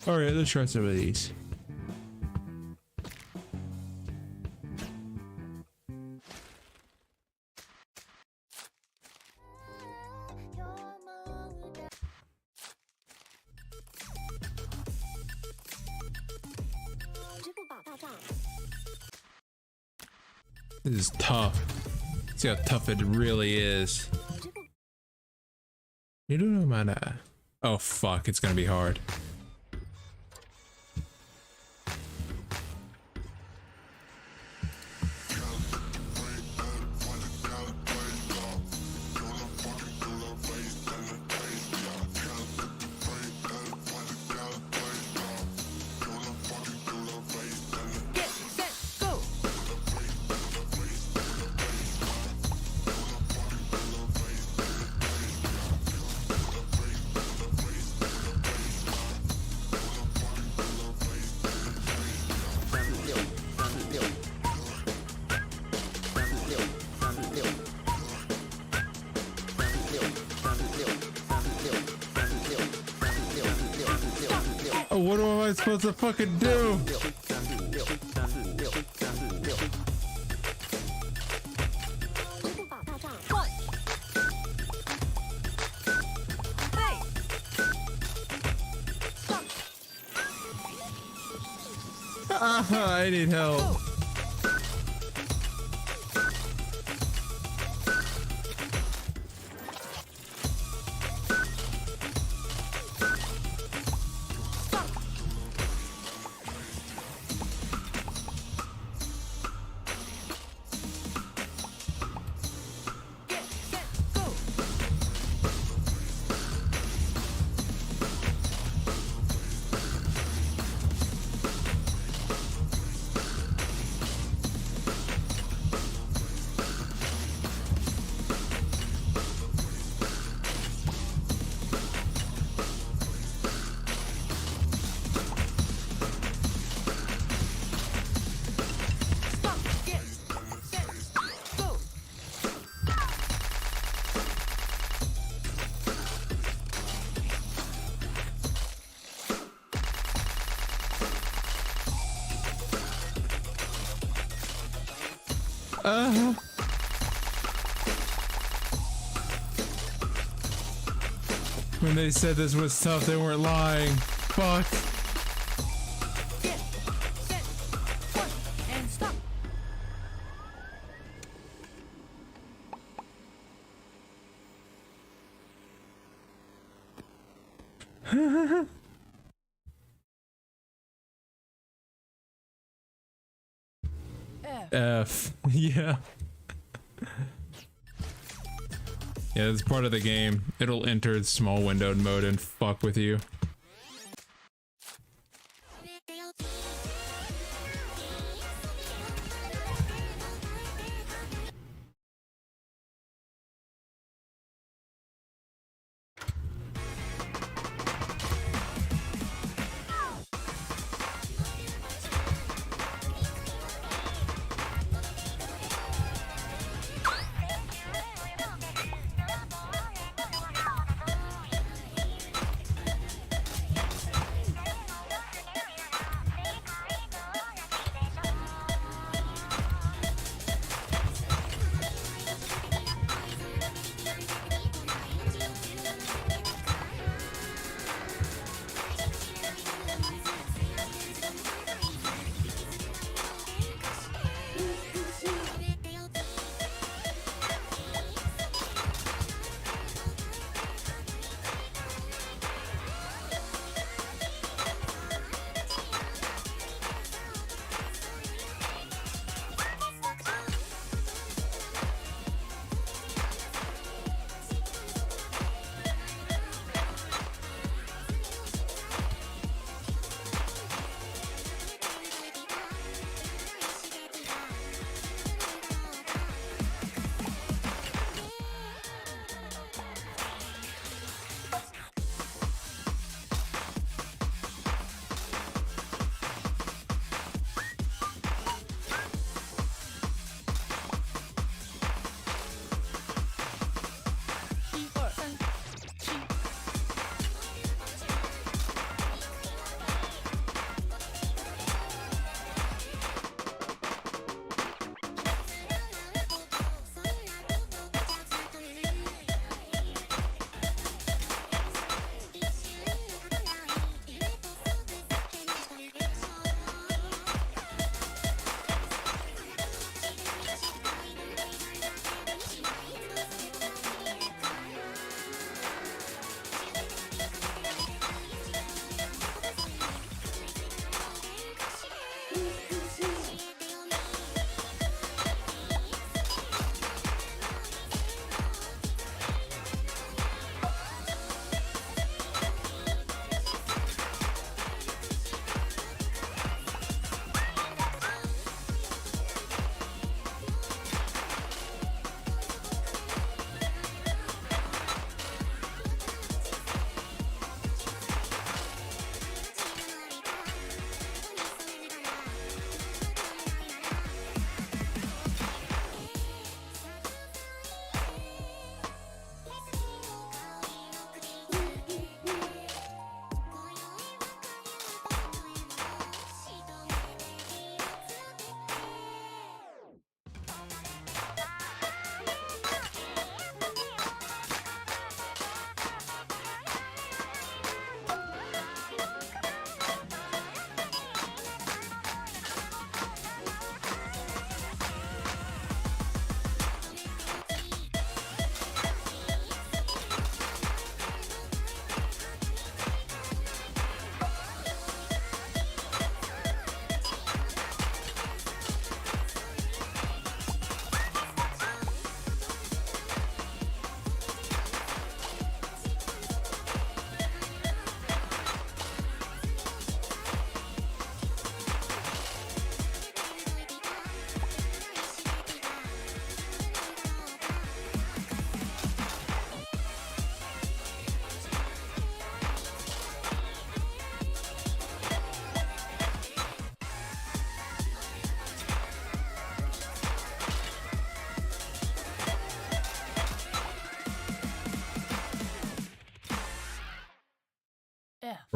All right, let's try some of these. This is tough. See how tough it really is. You don't know mana. Oh fuck, it's gonna be hard. What am I supposed to fucking do? I need help. When they said this was tough, they weren't lying. Fuck. Get set, one, and stop. F. Yeah. Yeah, it's part of the game. It'll enter small windowed mode and fuck with you.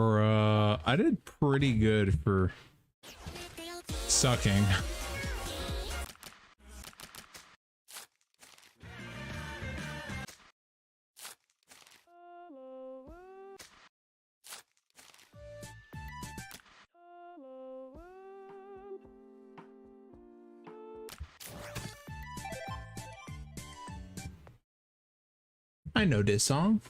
For I did pretty good for sucking. I know this song.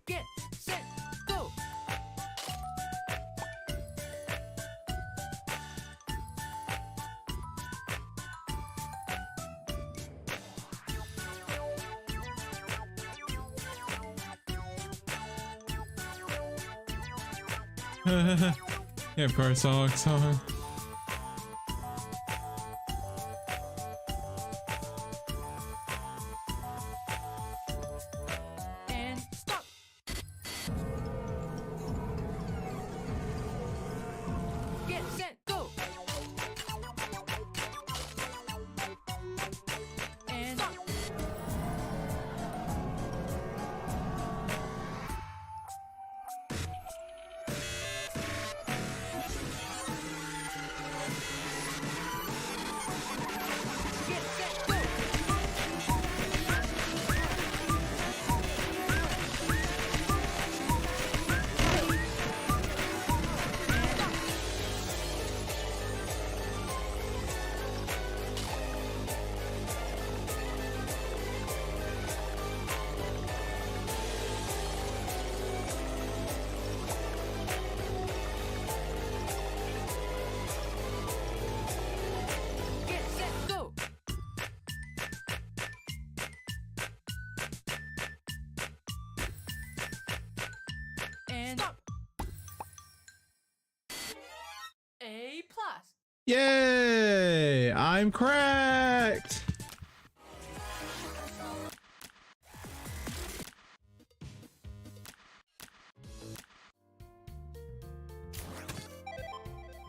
Get set, go! Yeah, car song. And stop! Get set, go! And stop! Get set, go! Get set, go! And stop! A plus! Yay! I'm cracked!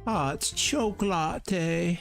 Ah, it's chocolate.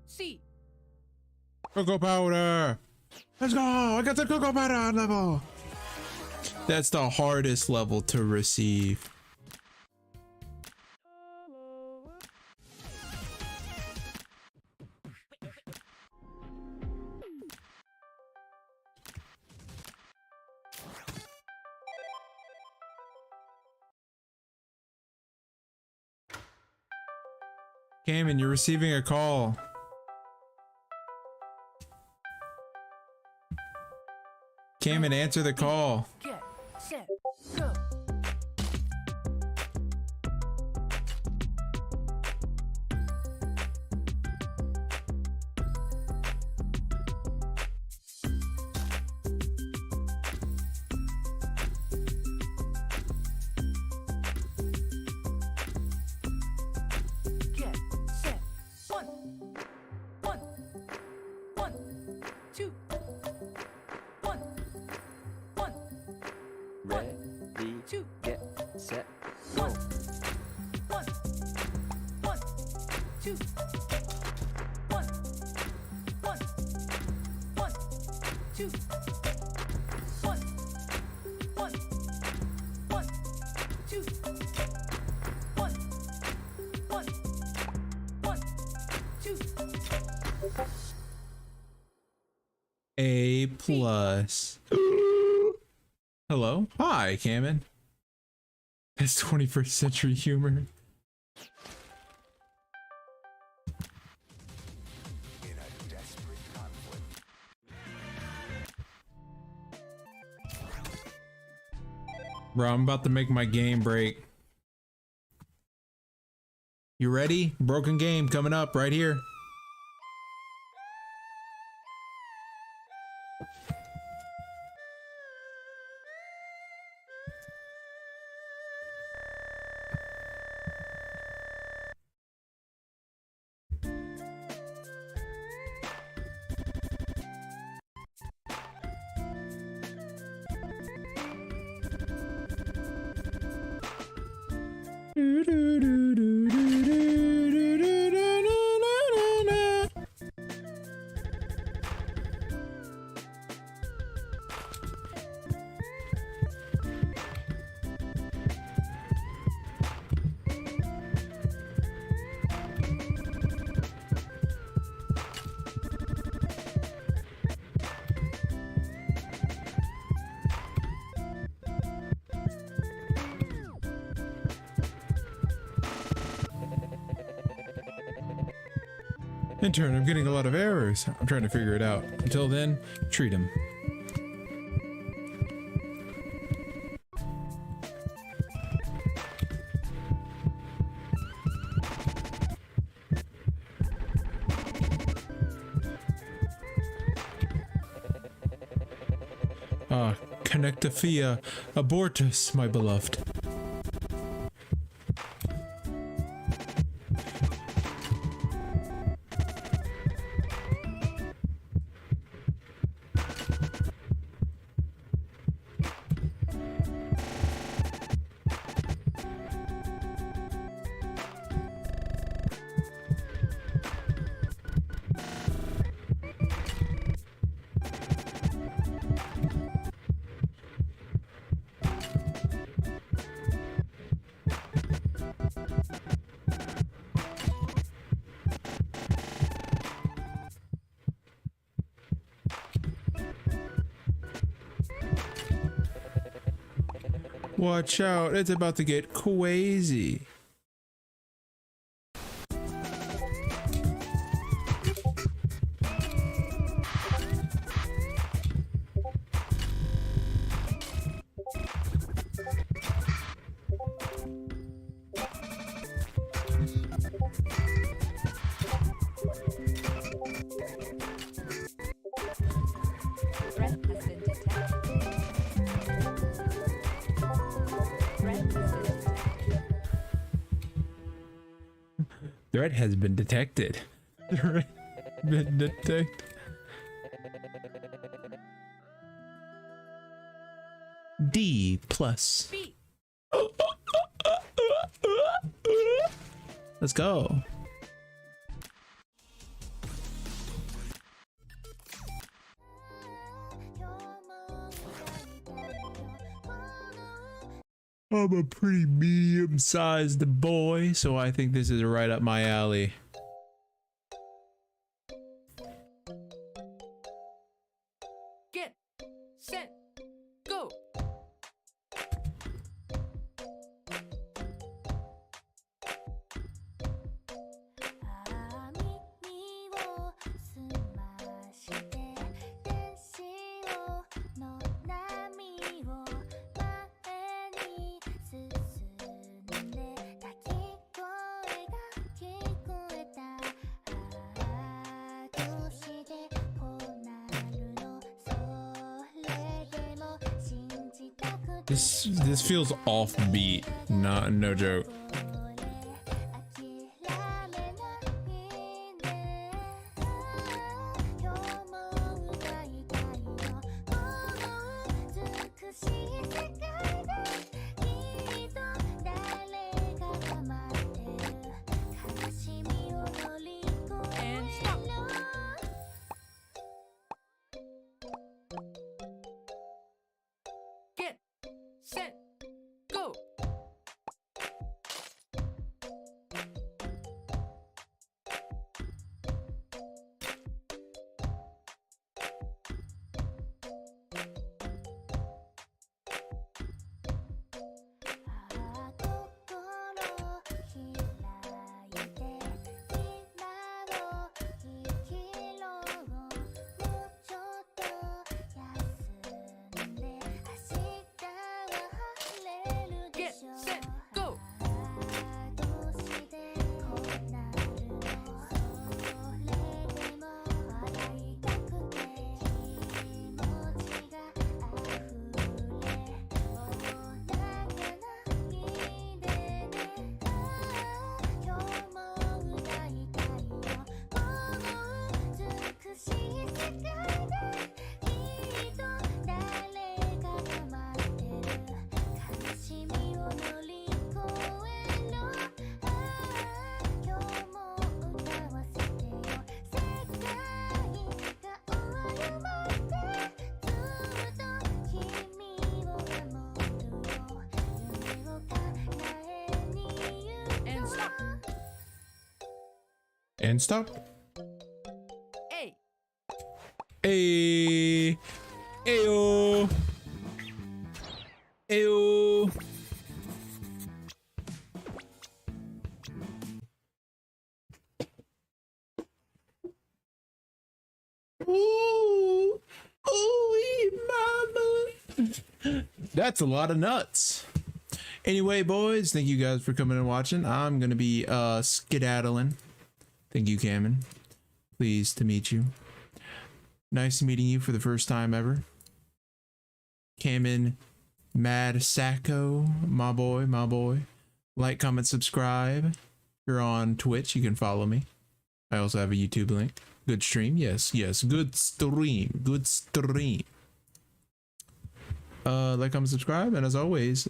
C. Cocoa powder. Let's go. I got the cocoa powder level. That's the hardest level to receive. Cayman, you're receiving a call. Cayman, answer the call. Get set, go. Get set. One, two, one. Ready, get, set, go. One, two, one, two, two, two. A plus. Hello? Hi, Cayman. That's 21st century humor. Bro, I'm about to make my game break. You ready? Broken game coming up right here. Intern, I'm getting a lot of errors. I'm trying to figure it out. Until then, treat him. Connectifia abortus, my beloved. Watch out, it's about to get crazy. Threat has been detected. Threat been detected. D plus. Let's go. I'm a pretty medium-sized boy, so I think this is right up my alley. Get set, go. This feels offbeat. No joke. And stop. Get set go. Get set go. And stop. And stop. Hey. Hey. Ayo. Ayo. Ooh. Ooh, mama. That's a lot of nuts. Anyway, boys, thank you guys for coming and watching. I'm gonna be skedaddling. Thank you, Cameron. Pleased to meet you. Nice meeting you for the first time ever. Cameron Mad Sacco, my boy. Like, comment, subscribe. If you're on Twitch, you can follow me. I also have a YouTube link. Good stream, yes, good stream. Like, comment, subscribe, and as always,